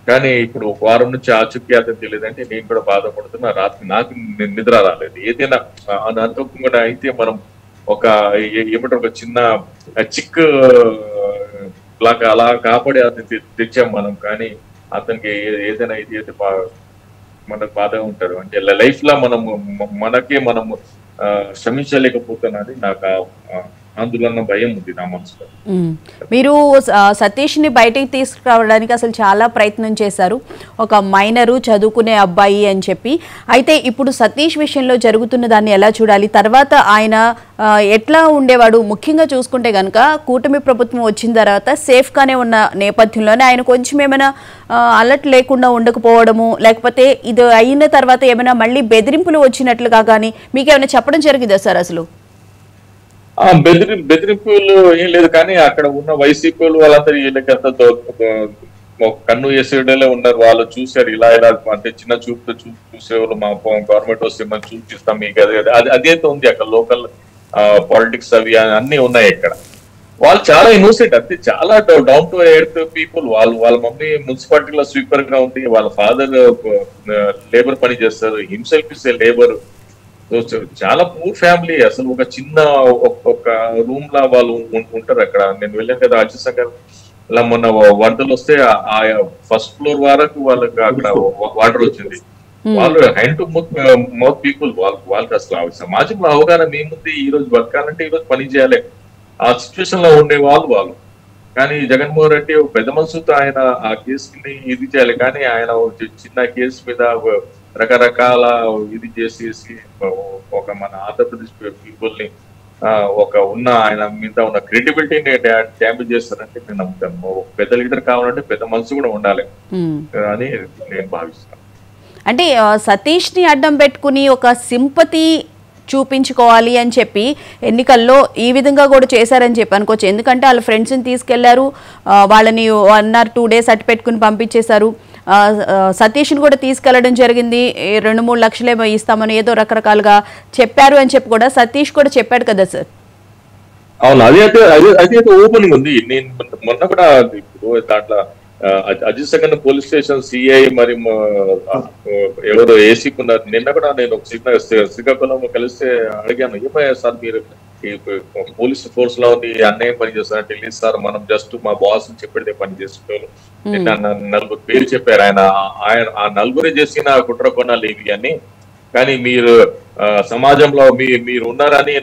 కానీ ఇప్పుడు ఒక వారం నుంచి ఆచూకీ అతను తెలియదంటే నేను కూడా బాధపడుతున్నా. రాత్రి నాకు నిద్ర రాలేదు. ఏదైనా అనుకోకుండా అయితే మనం ఒక ఏమంటారు ఒక చిన్న చిక్ లాగా అలా కాపాడి అతను తెచ్చాం మనం. కానీ అతనికి ఏదైనా ఇది అయితే మనకు బాధగా ఉంటారు. అంటే లైఫ్ లో మనము శ్రమించలేకపోతున్నది నాకు ఆందోళన భయం ఉంది నా మనసులో. మీరు సతీష్ ని బయటికి తీసుకురావడానికి అసలు చాలా ప్రయత్నం చేశారు, ఒక మైనరు చదువుకునే అబ్బాయి అని చెప్పి. అయితే ఇప్పుడు సతీష్ విషయంలో జరుగుతున్న దాన్ని ఎలా చూడాలి? తర్వాత ఆయన ఎట్లా ఉండేవాడు? ముఖ్యంగా చూసుకుంటే కనుక కూటమి ప్రభుత్వం వచ్చిన తర్వాత సేఫ్గానే ఉన్న నేపథ్యంలోనే ఆయన కొంచెం ఏమైనా అలర్ట్ లేకుండా ఉండకపోవడము, లేకపోతే ఇది అయిన తర్వాత ఏమైనా మళ్ళీ బెదిరింపులు వచ్చినట్లుగా కానీ మీకేమైనా చెప్పడం జరిగిందా సార్ అసలు? బెదిరింపులు ఏం లేదు, కానీ అక్కడ ఉన్న వైసీపీ వాళ్ళందరూ వీళ్ళకంతా కన్ను వేసేటోళ్ళే ఉన్నారు. వాళ్ళు చూసారు ఇలా అంటే చిన్న చూపుతో చూసేవాళ్ళు, మా గవర్నమెంట్ వస్తే మనం చూపిస్తాం మీకు అదైతే ఉంది. అక్కడ లోకల్ పాలిటిక్స్ అవి అన్ని ఉన్నాయి ఇక్కడ. వాళ్ళు చాలా ఇన్నోసెంట్, అంతే చాలా డౌన్ టు ఎర్త్ పీపుల్. వాళ్ళ మమ్మీ మున్సిపాలిటీలో స్వీపర్ గా ఉంది, వాళ్ళ ఫాదర్ లేబర్ పని చేస్తారు, హిమ్సెల్ఫ్ ఇస్ లేబర్. చాలా పూర్ ఫ్యామిలీ. అసలు ఒక చిన్న ఒక రూమ్ లా వాళ్ళు ఉంటారు అక్కడ. నేను వెళ్ళాను కదా రాజ్యసభ, ఇలా మొన్న వరదలు వస్తే ఆ ఫస్ట్ ఫ్లోర్ వరకు వాళ్ళకి అక్కడ వాటర్ వచ్చింది. వాళ్ళు హ్యాండ్ టు మౌత్ పీపుల్, వాళ్ళకి అసలు సమాజంలో అవగాహన మేముంది, ఈ రోజు బతకాలంటే ఈ రోజు పని చేయాలి, ఆ సిచ్యువేషన్ లో ఉండే వాళ్ళు. కానీ జగన్మోహన్ రెడ్డి పెద్ద మనసుతో ఆయన ఆ కేసుని ఇది చేయాలి, కానీ ఆయన చిన్న కేసు మీద రకరకాల ఇది చేసేసి ఒక మన ఆంధ్రప్రదేశ్ పీపుల్ ని ఒక ఆయన మీద ఉన్న క్రెడిబిలిటీని డ్యామేజ్ చేస్తారంటే నేను నమ్ముతాను. పెద్ద లీడర్ కావాలంటే పెద్ద మనసు కూడా ఉండాలి అని నేను భావిస్తాను. అంటే సతీష్ ని అడ్డం పెట్టుకుని ఒక సింపతి చూపించుకోవాలి అని చెప్పి ఎన్నికల్లో ఈ విధంగా కూడా చేశారని చెప్పి అనుకోవచ్చు. ఎందుకంటే వాళ్ళ ఫ్రెండ్స్ని తీసుకెళ్లారు, వాళ్ళని 1 or 2 days అట్టు పెట్టుకుని పంపించేశారు. సతీష్ని కూడా తీసుకెళ్లడం జరిగింది, 2-3 లక్షలేమో ఇస్తామని ఏదో రకరకాలుగా చెప్పారు అని చెప్పి కూడా సతీష్ కూడా చెప్పాడు కదా సార్. అవును, అది ఓపెనింగ్ ఉంది. నేను మొన్న కూడా ఇప్పుడు దాంట్లో Ajith second police station CI మరి ఎవరో ఏసీ ఉన్నారు. నిన్న కూడా నేను శ్రీకాకుళం కలిస్తే అడిగాను, ఏమయ్యా సార్ మీరు ఈ పోలీస్ ఫోర్స్ లో ఉంది అన్నయ్య పని చేస్తారంటే, లేదు సార్ మనం జస్ట్ మా బాస్ చెప్పితే పని చేసేటోళ్ళు. నిన్న 4 పేరు చెప్పారు. ఆయన ఆ 4 చేసిన కుట్ర కొనాలి ఇవి అని. కానీ మీరు సమాజంలో మీరు ఉన్నారని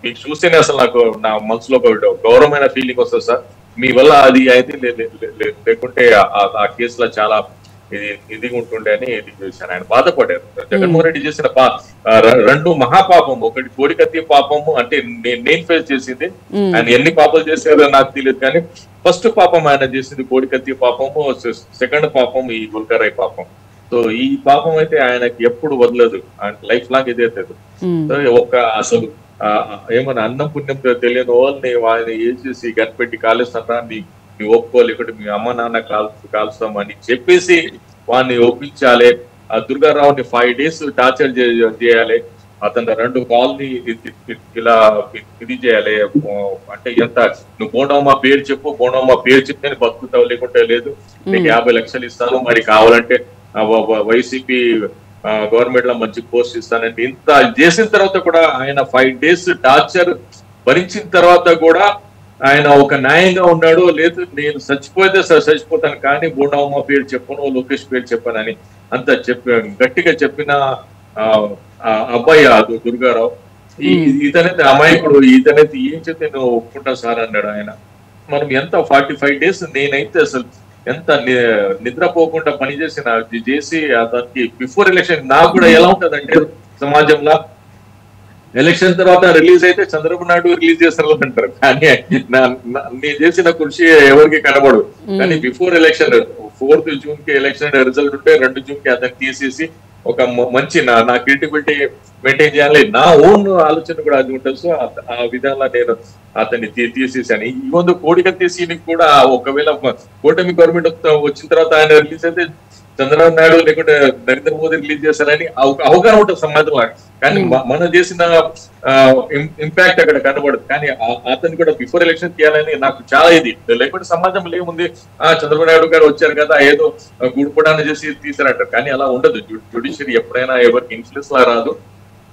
మీకు చూస్తేనే అసలు నాకు నా మనసులో ఒక గౌరవమైన ఫీలింగ్ వస్తుంది సార్. మీ వల్ల అది అయితే లేకుంటే ఆ కేసులో చాలా ఇది ఉంటుండే అని ఇది చూశాను. ఆయన బాధపడారు. జగన్మోహన్ రెడ్డి చేసిన 2 మహాపాపం, ఒకటి కోడికత్తి పాపము అంటే నేను ఫేస్ చేసింది. ఆయన ఎన్ని పాపాలు చేశారో నాకు తెలియదు, కానీ ఫస్ట్ పాపం ఆయన చేసింది కోడికత్తి పాపము, సెకండ్ పాపం ఈ గుల్కరాయ్ పాపం. సో ఈ పాపం అయితే ఆయనకి ఎప్పుడు వదలదు, లైఫ్ లాంగ్ ఇదే తెలియదు. అసలు ఏమన్నా అన్నం పుణ్యం తెలియని వాళ్ళని ఆయన ఏం చేసి కనిపెట్టి కాలేస్తారా, నీ ఒప్పుకోలేకుంటే మీ అమ్మ నాన్న కాల్స్తామని చెప్పేసి వాడిని ఒప్పించాలి. ఆ దుర్గారావుని 5 days టార్చర్ చేయాలి, అతను 2 కాల్ని ఇలా ఇది చేయాలి. అంటే ఎంత నువ్వు బోండమ్మ పేరు చెప్పు, బోండమ్మ పేరు చెప్తే బతుకుతావు, లేకుంటే లేదు, నీకు 50 లక్షలు ఇస్తాను, మరి కావాలంటే వైసీపీ గవర్నమెంట్ లో మంచి పోస్ట్ ఇస్తానంటే. ఇంత చేసిన తర్వాత కూడా ఆయన 5 days టార్చర్ భరించిన తర్వాత కూడా ఆయన ఒక న్యాయంగా ఉన్నాడు. లేదు నేను చచ్చిపోతే చచ్చిపోతాను, కానీ బోండమ్మ పేరు చెప్పను, లోకేష్ పేరు చెప్పనని అంత గట్టిగా చెప్పిన అబ్బాయి దుర్గారావు. ఇతనైతే అమాయకుడు, ఇతనైతే ఏం చెప్తే నువ్వు ఒప్పుకుంటా సార్ అన్నాడు ఆయన. మనం ఎంత 45 days నేనైతే అసలు ఎంత నిద్రపోకుండా పనిచేసిన చేసి అతనికి బిఫోర్ ఎలక్షన్ నాకు కూడా ఎలా ఉంటదంటే, సమాజంలో ఎలక్షన్ తర్వాత రిలీజ్ అయితే చంద్రబాబు నాయుడు రిలీజ్ చేస్తారు అంటారు, కానీ నేను చేసిన కృషి ఎవరికి కనబడు. కానీ బిఫోర్ ఎలక్షన్ 4th June కి ఎలక్షన్ రిజల్ట్ ఉంటే 2 June కి అతన్ని తీసేసి ఒక మంచి నా క్రియేటివిటీ మెయింటైన్ చేయాలి, నా ఓన్ ఆలోచన కూడా అది ఉంటుంది. సో ఆ విధంగా నేను అతన్ని తీసేసాను. ఈ ముందు కోడికత్తి సీన్ కూడా ఒకవేళ కూటమి గవర్నమెంట్ వచ్చిన తర్వాత ఆయన రిలీజ్ అయితే చంద్రబాబు నాయుడు లేకుంటే నరేంద్ర మోదీ రిలీజ్ చేశారని అవగాహన ఉంటుంది సమాజంలో. కానీ మనం చేసిన ఇంపాక్ట్ అక్కడ కనబడదు. కానీ అతన్ని కూడా బిఫోర్ ఎలక్షన్ తీయాలని నాకు చాలా ఇది, లేకుంటే సమాజంలో ఏముంది, చంద్రబాబు నాయుడు గారు వచ్చారు కదా ఏదో గుడిపడాన్ని చేసి తీసారంటారు. కానీ అలా ఉండదు. జ్యుడిషియరీ ఎప్పుడైనా ఎవరికి ఇన్ఫ్లుయెన్స్ లా రాదు,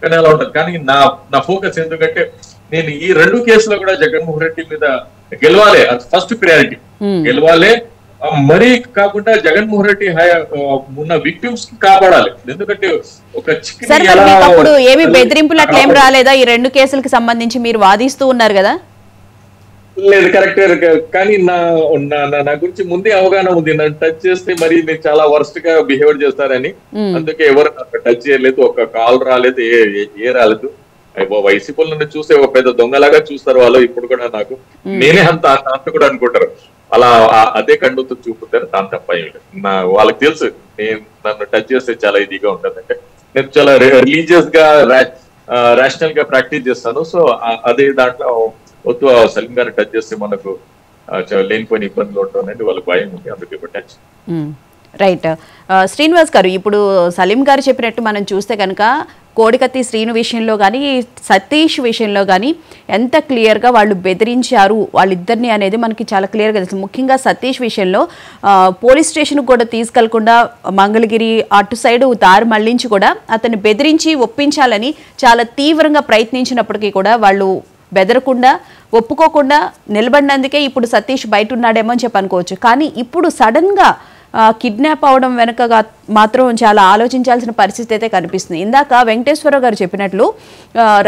కానీ అలా ఉంటుంది. కానీ నా ఫోకస్ ఎందుకంటే నేను ఈ 2 కేసులో కూడా జగన్మోహన్ రెడ్డి మీద గెలవాలి, అది ఫస్ట్ ప్రియారిటీ. గెలవాలి, మరీ కాకుండా జగన్మోహన్ రెడ్డి ఉన్న విక్టిమ్స్ కి కాపాడాలి. ఎందుకంటే ఒక అప్పుడు ఏమి బెదిరింపులు అట్లా ఏం రాలేదా ఈ 2 కేసులకు సంబంధించి? మీరు వాదిస్తూ ఉన్నారు కదా. లేదు, కరెక్టే. కానీ నా గురించి ముందే అవగాహన ఉంది, నన్ను టచ్ చేస్తే మరి నేను చాలా వర్స్ట్ గా బిహేవ్ చేస్తారని. అందుకే ఎవరు టచ్ చేయలేదు, ఒక కాల్ రాలేదు, ఏ రాలేదు. వైసీపీ నుండి చూస్తే ఒక పెద్ద దొంగలాగా చూస్తారు వాళ్ళు ఇప్పుడు కూడా. నాకు నేనే అంత కూడా అనుకుంటారు, అలా అదే కండుతో చూపుతారు. దాని తప్ప వాళ్ళకి తెలుసు నన్ను టచ్ చేస్తే చాలా ఇదిగా ఉంటుంది. అంటే నేను చాలా రిలీజియస్ గా రేషనల్ గా ప్రాక్టీస్ చేస్తాను. సో అదే దాంట్లో వద్దు సలీం గారు టచ్ చేస్తే మనకు లేనిపోయిన ఇబ్బందులు ఉంటుందండి, వాళ్ళకి భయం ఉంది, అందుకే టచ్. రైట్. శ్రీనివాస్ గారు, ఇప్పుడు సలీం గారు చెప్పినట్టు మనం చూస్తే కనుక కోడికత్తి శ్రీను విషయంలో కానీ సతీష్ విషయంలో కానీ ఎంత క్లియర్గా వాళ్ళు బెదిరించారు వాళ్ళిద్దరిని అనేది మనకి చాలా క్లియర్గా తెలుసు. ముఖ్యంగా సతీష్ విషయంలో పోలీస్ స్టేషన్కి కూడా తీసుకెళ్లకుండా మంగళగిరి అటు సైడు దారి మళ్లించి కూడా అతన్ని బెదిరించి ఒప్పించాలని చాలా తీవ్రంగా ప్రయత్నించినప్పటికీ కూడా వాళ్ళు బెదరకుండా ఒప్పుకోకుండా నిలబడినందుకే ఇప్పుడు సతీష్ బయట ఉన్నాడేమో అని చెప్పి అనుకోవచ్చు. కానీ ఇప్పుడు సడన్గా కిడ్నాప్ అవడం వెనకగా మాత్రం చాలా ఆలోచించాల్సిన పరిస్థితి అయితే కనిపిస్తుంది. ఇందాక వెంకటేశ్వరరావు గారు చెప్పినట్లు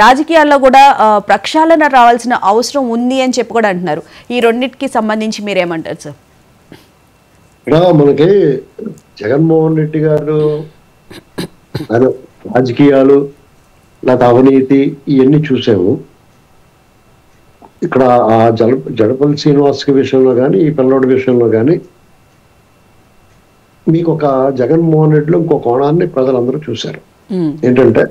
రాజకీయాల్లో కూడా ప్రక్షాళన రావాల్సిన అవసరం ఉంది అని చెప్పి కూడా అంటున్నారు. ఈ రెండింటికి సంబంధించి మీరేమంటారు సార్? మనకి జగన్మోహన్ రెడ్డి గారు రాజకీయాలు లేదా అవినీతి ఇవన్నీ చూసాము. ఇక్కడ ఆ జడపల్లి శ్రీనివాస్ విషయంలో కానీ ఈ పిల్లోడి విషయంలో కానీ మీకు ఒక జగన్మోహన్ రెడ్డిలో ఇంకో కోణాన్ని ప్రజలందరూ చూశారు. ఏంటంటే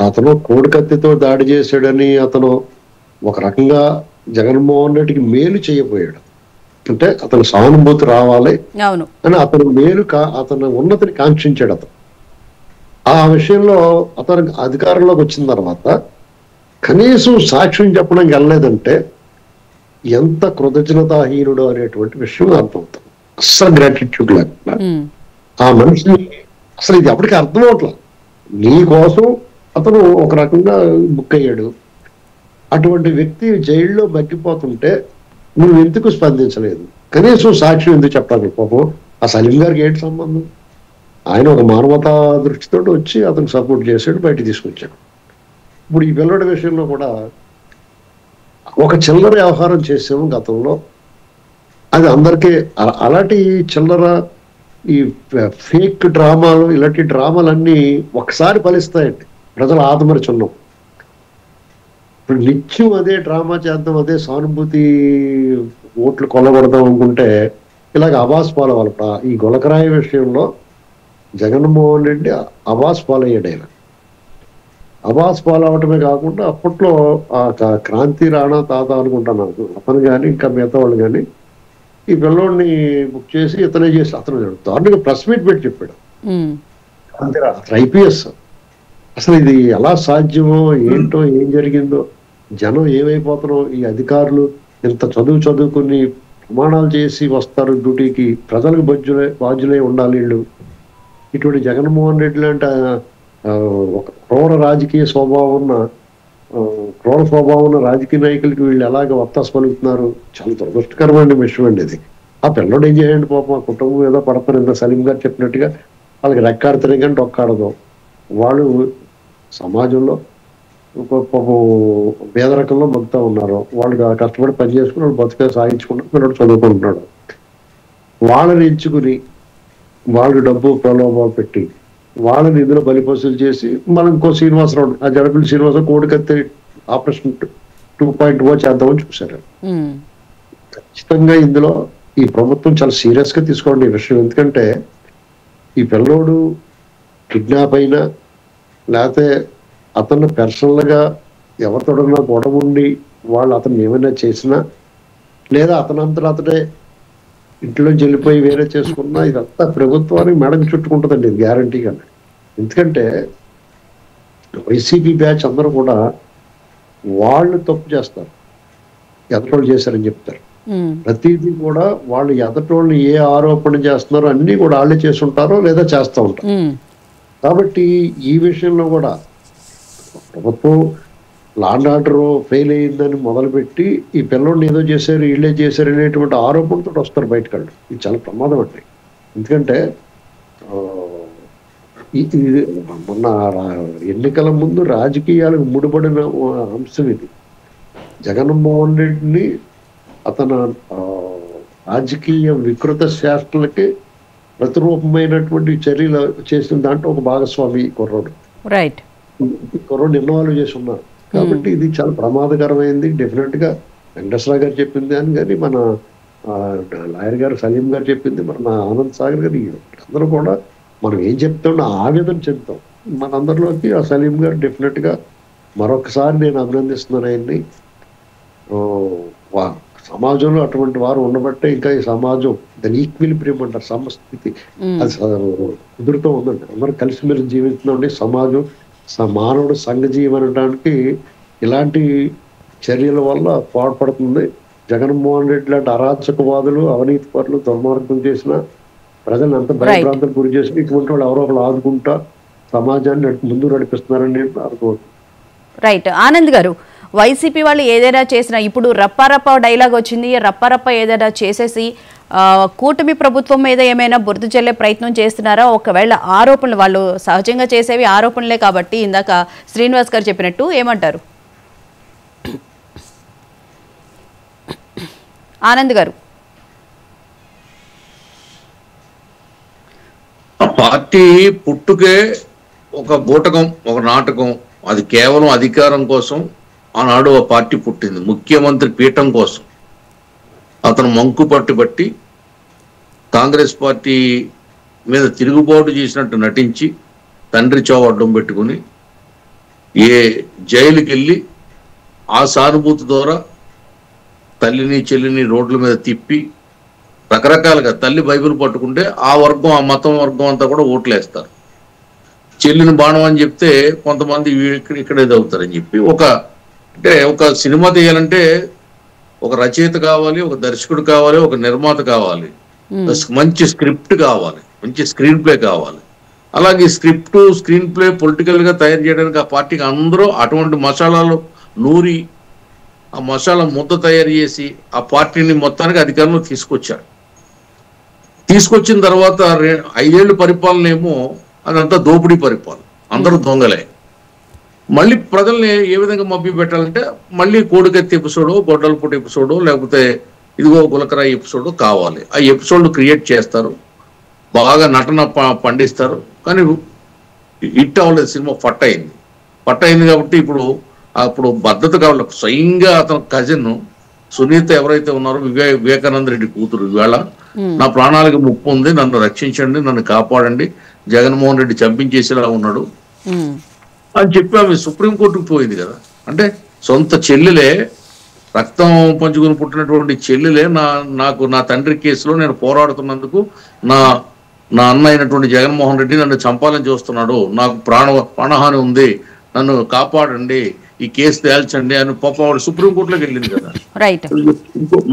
అతను కోడికత్తితో దాడి చేశాడని అతను ఒక రకంగా జగన్మోహన్ రెడ్డికి మేలు చేయబోయాడు. అంటే అతను సానుభూతి రావాలి అని అతను అతను ఉన్నతిని కాంక్షించాడు. అతను ఆ విషయంలో అతను అధికారంలోకి వచ్చిన తర్వాత కనీసం సాక్ష్యం చెప్పడానికి వెళ్ళలేదంటే ఎంత కృతజ్ఞతాహీనుడు అనేటువంటి విషయం అర్థమవుతుంది. అస్సలు గ్రాటిట్యూడ్ లేకుండా ఆ మనిషిని అసలు ఇది అప్పటికి అర్థం అవట్లేదు. నీ కోసం అతను ఒక రకంగా బుక్ అయ్యాడు. అటువంటి వ్యక్తి జైల్లో మగ్గిపోతుంటే నువ్వు ఎందుకు స్పందించలేదు? కనీసం సాక్ష్యం ఎందుకు చెప్పాలి? పాపం ఆ సలీం గారికి ఏంటి సంబంధం? ఆయన ఒక మానవతా దృష్టితో వచ్చి అతను సపోర్ట్ చేశాడు, బయట తీసుకొచ్చాడు. ఇప్పుడు ఈ పిల్లడి విషయంలో కూడా ఒక చిల్లర వ్యవహారం చేసాము గతంలో. అది అందరికీ అలాంటి చిల్లర ఈ ఫేక్ డ్రామాలు ఇలాంటి డ్రామాలన్నీ ఒకసారి ఫలిస్తాయండి. ప్రజలు ఆదమరిచున్నాం. ఇప్పుడు నిత్యం అదే డ్రామా చేద్దాం, అదే సానుభూతి ఓట్లు కొల్లగొడదాం అనుకుంటే ఇలాగ అబాస్ పాలవాలి. ఈ గులకరాయి విషయంలో జగన్మోహన్ రెడ్డి అబాస్ పాలయ్యాడు. ఆయన అబాస్ పాలవటమే కాకుండా అప్పట్లో ఆ క్రాంతి రాణా తాత అనుకుంటున్నాను అతను కానీ ఇంకా మిగతా వాళ్ళు కానీ ఈ పిల్లోడిని బుక్ చేసి ఇతనే చేసి అతను దారుణంగా ప్రెస్ మీట్ పెట్టి చెప్పాడు. అతను ఐపీఎస్. అసలు ఇది ఎలా సాధ్యమో ఏంటో ఏం జరిగిందో జనం ఏమైపోతారో, ఈ అధికారులు ఇంత చదువుకుని ప్రమాణాలు చేసి వస్తారు డ్యూటీకి, ప్రజలకు బాధ్యులై ఉండాలి వీళ్ళు. ఇటువంటి జగన్మోహన్ రెడ్డి లాంటి ఒక క్రూర స్వభావం ఉన్న రాజకీయ నాయకులకి వీళ్ళు ఎలాగ వత్తాసు పలుకుతున్నారు. చాలా దురదృష్టకరమైన విషయం అండి ఇది. ఆ పిల్లడు ఏం చేయండి పాపం, ఆ కుటుంబం ఏదో పడతారు. ఇంత సలీం గారు చెప్పినట్టుగా వాళ్ళకి రెక్కాడుతారే కానీ డొక్కాడదు. వాళ్ళు సమాజంలో పేదరకంలో బతుకుతా ఉన్నారు. వాళ్ళు కష్టపడి పని చేసుకుని వాళ్ళు బతుక సాగించుకుంటారు. పిల్లడు చదువుకుంటున్నాడు. వాళ్ళని ఎంచుకుని వాళ్ళు డబ్బు ప్రలోభాలు పెట్టి వాళ్ళని ఇందులో బలిపసులు చేసి మనం ఇంకో శ్రీనివాసరావు, ఆ జడపల్లి శ్రీనివాసరావు కోడికత్తి ఆపరేషన్ 2.0 చేద్దామని చూశారు. ఖచ్చితంగా ఇందులో ఈ ప్రభుత్వం చాలా సీరియస్ గా తీసుకోండి ఈ విషయం. ఎందుకంటే ఈ పిల్లోడు కిడ్నాప్ అయినా లేకపోతే అతను పర్సనల్ గా ఎవరితోడన్నా గొడవ ఉండి వాళ్ళు అతను ఏమైనా చేసినా లేదా అతనంతటా అతడే ఇంట్లో వెళ్ళిపోయి వేరే చేసుకున్నా ఇదంతా ప్రభుత్వానికి మెడకు చుట్టుకుంటుందండి, ఇది గ్యారంటీగా. ఎందుకంటే వైసీపీ బ్యాచ్ అందరూ కూడా వాళ్ళు తప్పు చేస్తారు, ఎదటోళ్ళు చేశారని చెప్తారు. ప్రతిదీ కూడా వాళ్ళు ఎదటోళ్ళు ఏ ఆరోపణ చేస్తున్నారో అన్ని కూడా వాళ్ళే చేస్తుంటారో లేదా చేస్తూ ఉంటారు. కాబట్టి ఈ విషయంలో కూడా ప్రభుత్వం లాండ్ ఆర్డర్ ఫెయిల్ అయ్యిందని మొదలుపెట్టి ఈ పిల్లోడిని ఏదో చేశారు వీళ్ళే చేశారు అనేటువంటి ఆరోపణతో వస్తారు బయటకు. ఇది చాలా ప్రమాదం అండి. ఎందుకంటే మొన్న ఎన్నికల ముందు రాజకీయాలకు ముడిపడిన అంశం ఇది. జగన్మోహన్ రెడ్డిని అతను రాజకీయ వికృత శాస్త్రాలకి ప్రతిరూపమైనటువంటి చర్యలు చేసిన దాంట్లో ఒక భాగస్వామి కుర్రోడు. రైట్, కుర్రోడు ఇన్వాల్వ్ చేసి ఉన్నారు. కాబట్టి ఇది చాలా ప్రమాదకరమైంది. డెఫినెట్ గా వెంకటేశ్వర గారు చెప్పింది అని కానీ మన లాయర్ గారు సలీం గారు చెప్పింది, మన ఆనంద్ సాగర్ గారు, అందరూ కూడా మనం ఏం చెప్తామో ఆవేదన చెప్తాం. మనందరిలోకి ఆ సలీం గారు డెఫినెట్ గా మరొకసారి నేను అభినందిస్తున్నాను ఆయన్ని. సమాజంలో అటువంటి వారు ఉండబట్టే ఇంకా ఈ సమాజం దాని ఈక్విలిబ్రియం అంటారు, సమస్థితి అది కుదురుతూ ఉందండి. అందరూ కలిసిమెలిసి జీవించండి. సమాజం మానవుడు సంఘజీవం అనడానికి ఇలాంటి చర్యల వల్ల పాటుపడుతుంది. జగన్మోహన్ రెడ్డి లాంటి అరాచకవాదులు, అవినీతి పరులు, దుర్మార్గం చేసిన ప్రజలను ఎంత భయభ్రాంతులకు గురి చేసిన ఇటువంటి వాళ్ళు ఎవరో ఒకరు ఆదుకుంటా సమాజాన్ని ముందు నడిపిస్తున్నారని అర్థమవుతుంది. రైట్. ఆనంద్ గారు, వైసీపీ వాళ్ళు ఏదైనా చేసినా ఇప్పుడు రప్పారప్ప డైలాగ్ వచ్చింది, రప్పారప్ప ఏదైనా చేసేసి కూటమి ప్రభుత్వం మీద ఏమైనా బురద చల్లే ప్రయత్నం చేస్తున్నారా? ఒకవేళ ఆరోపణలు వాళ్ళు సహజంగా చేసేవి ఆరోపణలే కాబట్టి ఇందాక శ్రీనివాస్ గారు చెప్పినట్టు ఏమంటారు? ఆనంద్ గారు. పార్టీ పుట్టుకే ఒక బూటకం, ఒక నాటకం. అది కేవలం అధికారం కోసం ఆనాడు ఆ పార్టీ పుట్టింది, ముఖ్యమంత్రి పీఠం కోసం. అతను మంకు పట్టుబట్టి కాంగ్రెస్ పార్టీ మీద తిరుగుబాటు చేసినట్టు నటించి తండ్రి చావు అడ్డం పెట్టుకుని జైలుకి వెళ్ళి ఆ సానుభూతి ద్వారా తల్లిని చెల్లిని రోడ్ల మీద తిప్పి రకరకాలుగా, తల్లి బైబిల్ పట్టుకుంటే ఆ వర్గం, ఆ మతం వర్గం అంతా కూడా ఓట్లేస్తారు. చెల్లిని బాణం అని చెప్తే కొంతమంది ఇక్కడ అవుతారని చెప్పి ఒక సినిమా తీయాలంటే ఒక రచయిత కావాలి, ఒక దర్శకుడు కావాలి, ఒక నిర్మాత కావాలి, మంచి స్క్రిప్ట్ కావాలి, మంచి స్క్రీన్ ప్లే కావాలి. అలాగే స్క్రిప్ట్, స్క్రీన్ ప్లే పొలిటికల్ గా తయారు చేయడానికి ఆ పార్టీకి అందరూ అటువంటి మసాలాలు నూరి ఆ మసాలా ముద్ద తయారు చేసి ఆ పార్టీని మొత్తానికి అధికారంలో తీసుకొచ్చిన తర్వాత 5 ఏళ్ళు పరిపాలన ఏమో అదంతా దోపిడీ పరిపాలన, అందరూ దొంగలే. మళ్ళీ ప్రజల్ని ఏ విధంగా మభ్య పెట్టాలంటే మళ్ళీ కోడికత్తి ఎపిసోడో, గొడ్డలపూట ఎపిసోడో, లేకపోతే ఇదిగో గులకరాయి ఎపిసోడ్ కావాలి. ఆ ఎపిసోడ్లు క్రియేట్ చేస్తారు, బాగా నటన పండిస్తారు. కానీ హిట్ అవ్వలేదు సినిమా, ఫట్ అయింది కాబట్టి అప్పుడు భద్రత కావాలి. స్వయంగా అతను కజిన్ సునీత ఎవరైతే ఉన్నారో, వివేకానంద రెడ్డి కూతురు, ఈవేళ నా ప్రాణాలకు ముప్పు ఉంది, నన్ను రక్షించండి, నన్ను కాపాడండి, జగన్మోహన్ రెడ్డి చంపించేసేలా ఉన్నాడు అని చెప్పి ఆమె సుప్రీంకోర్టుకు పోయింది కదా. అంటే సొంత చెల్లెలే, రక్తం పంచుకుని పుట్టినటువంటి చెల్లెలే నా తండ్రి కేసులో నేను పోరాడుతున్నందుకు నా అన్న అయినటువంటి జగన్మోహన్ రెడ్డి నన్ను చంపాలని చూస్తున్నాడు, నాకు ప్రాణహాని ఉంది, నన్ను కాపాడండి, ఈ కేసు తేల్చండి అని పాపం సుప్రీంకోర్టులోకి వెళ్ళింది కదా.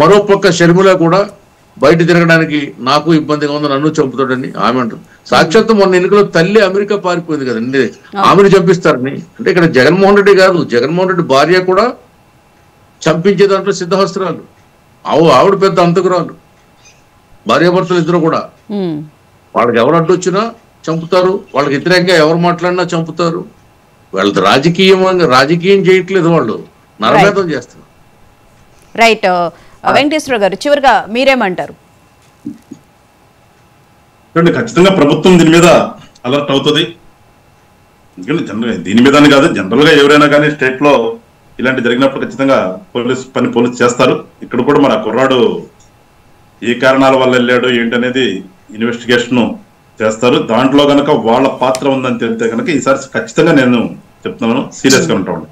మరో పక్క షర్మిల కూడా బయట తిరగడానికి నాకు ఇబ్బందిగా ఉంది, నన్ను చంపుతాడని ఆమె అంటుంది. సాక్షాత్తు మొన్న ఎన్నికలో తల్లి అమెరికా పారిపోయింది కదండి, ఆమెను చంపిస్తారని. అంటే ఇక్కడ జగన్మోహన్ రెడ్డి కాదు, జగన్మోహన్ రెడ్డి భార్య కూడా చంపించే దాంట్లో సిద్ధహస్త్రాలు. ఆవిడ పెద్ద అంతకురాలు, భార్యాభర్తలు ఇద్దరు కూడా. వాళ్ళకి ఎవరు అడ్డొచ్చినా చంపుతారు, వాళ్ళకి వ్యతిరేకంగా ఎవరు మాట్లాడినా చంపుతారు. వాళ్ళది రాజకీయం చేయట్లేదు, వాళ్ళు నరమేధం చేస్తారు. రైట్. వెంకటేశ్వర గారు, చివరిగా మీరేమంటారు? ఖచ్చితంగా ప్రభుత్వం దీని మీద అలర్ట్ అవుతుంది. ఎందుకంటే జనరల్గా దీని మీద కాదు, జనరల్ గా ఎవరైనా కానీ స్టేట్ లో ఇలాంటి జరిగినప్పుడు ఖచ్చితంగా పోలీసు చేస్తారు. ఇక్కడ కూడా మన కుర్రాడు ఏ కారణాల వల్ల వెళ్ళాడు ఏంటనేది ఇన్వెస్టిగేషన్ చేస్తారు. దాంట్లో కనుక వాళ్ళ పాత్ర ఉందని తెలిస్తే కనుక ఈసారి ఖచ్చితంగా నేను చెప్తున్నాను, సీరియస్ గా ఉంటాను.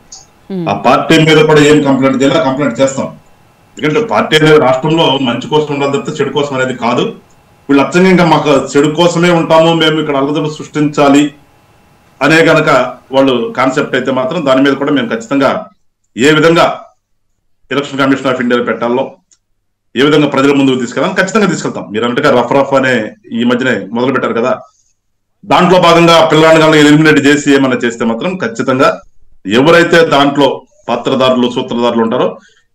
ఆ పార్టీ మీద కూడా ఏం కంప్లైంట్ చేయాలి, కంప్లైంట్ చేస్తాం. ఎందుకంటే పార్టీ అనేది రాష్ట్రంలో మంచి కోసం ఉండాలి తప్పితే చెడు కోసం అనేది కాదు. వీళ్ళు అచ్చంగా ఇంకా మాకు చెడు కోసమే ఉంటాము, మేము ఇక్కడ అల్లజడులు సృష్టించాలి అనే గనక వాళ్ళు కాన్సెప్ట్ అయితే మాత్రం దాని మీద కూడా మేము ఖచ్చితంగా ఏ విధంగా ఎలక్షన్ కమిషన్ ఆఫ్ ఇండియా పెట్టాలో, ఏ విధంగా ప్రజల ముందుకు తీసుకెళ్ళాలని ఖచ్చితంగా తీసుకెళ్తాం. మీరు అన్నట్టుగా రఫ్ అనే ఈ మధ్యనే మొదలు పెట్టారు కదా, దాంట్లో భాగంగా పిల్లల్ని ఎలిమినేట్ చేసి ఏమన్నా చేస్తే మాత్రం ఖచ్చితంగా ఎవరైతే దాంట్లో పాత్రదారులు సూత్రధారులు ఉంటారో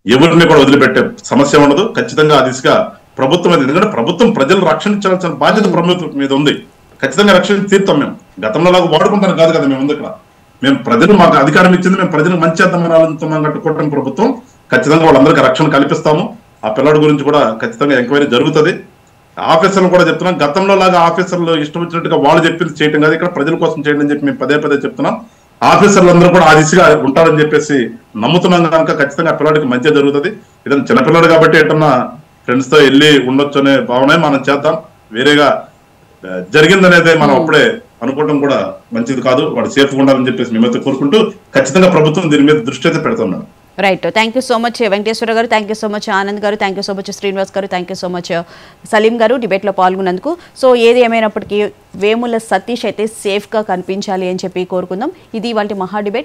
ఎవరిని కూడా వదిలిపెట్టే సమస్య ఉండదు. ఖచ్చితంగా ఆ దిశగా ప్రభుత్వం అనేది, ఎందుకంటే ప్రభుత్వం ప్రజలు రక్షించాల్సిన బాధ్యత ప్రభుత్వం మీద ఉంది. ఖచ్చితంగా రక్షణ తీరుతాం. మేము గతంలో లాగా వాడుకుంటాను కాదు కదా, మేము ఉంది ఇక్కడ. మేము ప్రజలు మాకు అధికారం ఇచ్చింది, మేము ప్రజలకు మంచి అర్థమైన కట్టుకోవడం ప్రభుత్వం. ఖచ్చితంగా వాళ్ళందరికీ రక్షణ కల్పిస్తాము. ఆ పిల్లడి గురించి కూడా ఖచ్చితంగా ఎంక్వైరీ జరుగుతుంది. ఆఫీసర్లు కూడా చెప్తున్నాం, గతంలో లాగా ఆఫీసర్లు ఇష్టం వచ్చినట్టుగా వాళ్ళు చెప్పింది చేయటం కాదు, ఇక్కడ ప్రజల కోసం చేయడం అని చెప్పి మేము పదే చెప్తున్నాం. ఆఫీసర్లు అందరూ కూడా ఆ దిశగా ఉంటారని చెప్పేసి నమ్ముతున్నాం కనుక ఖచ్చితంగా ఆ పిల్లడికి మంచిగా జరుగుతుంది. ఇదంతా చిన్నపిల్లడు కాబట్టి ఎటన్నా ఫ్రెండ్స్ తో వెళ్ళి ఉండొచ్చు అనే భావన మనం చేద్దాం. వేరేగా జరిగిందనేది మనం అప్పుడే అనుకోవడం కూడా మంచిది కాదు. వాడు సేఫ్గా ఉండాలని చెప్పేసి మేమైతే కోరుకుంటూ ఖచ్చితంగా ప్రభుత్వం దీని మీద దృష్టి అయితే పెడుతున్నాం. Right. Thank you so much Venkateswara garu, thank you so much Anand garu, thank you so much Srinivas garu, thank you so much Saleem garu డిబేట్లో పాల్గొన్నందుకు. సో ఏది ఏమైనప్పటికీ వేముల సతీష్ అయితే సేఫ్గా కనిపించాలి అని చెప్పి కోరుకుందాం. ఇది ఇవాల్టి మహా డిబేట్.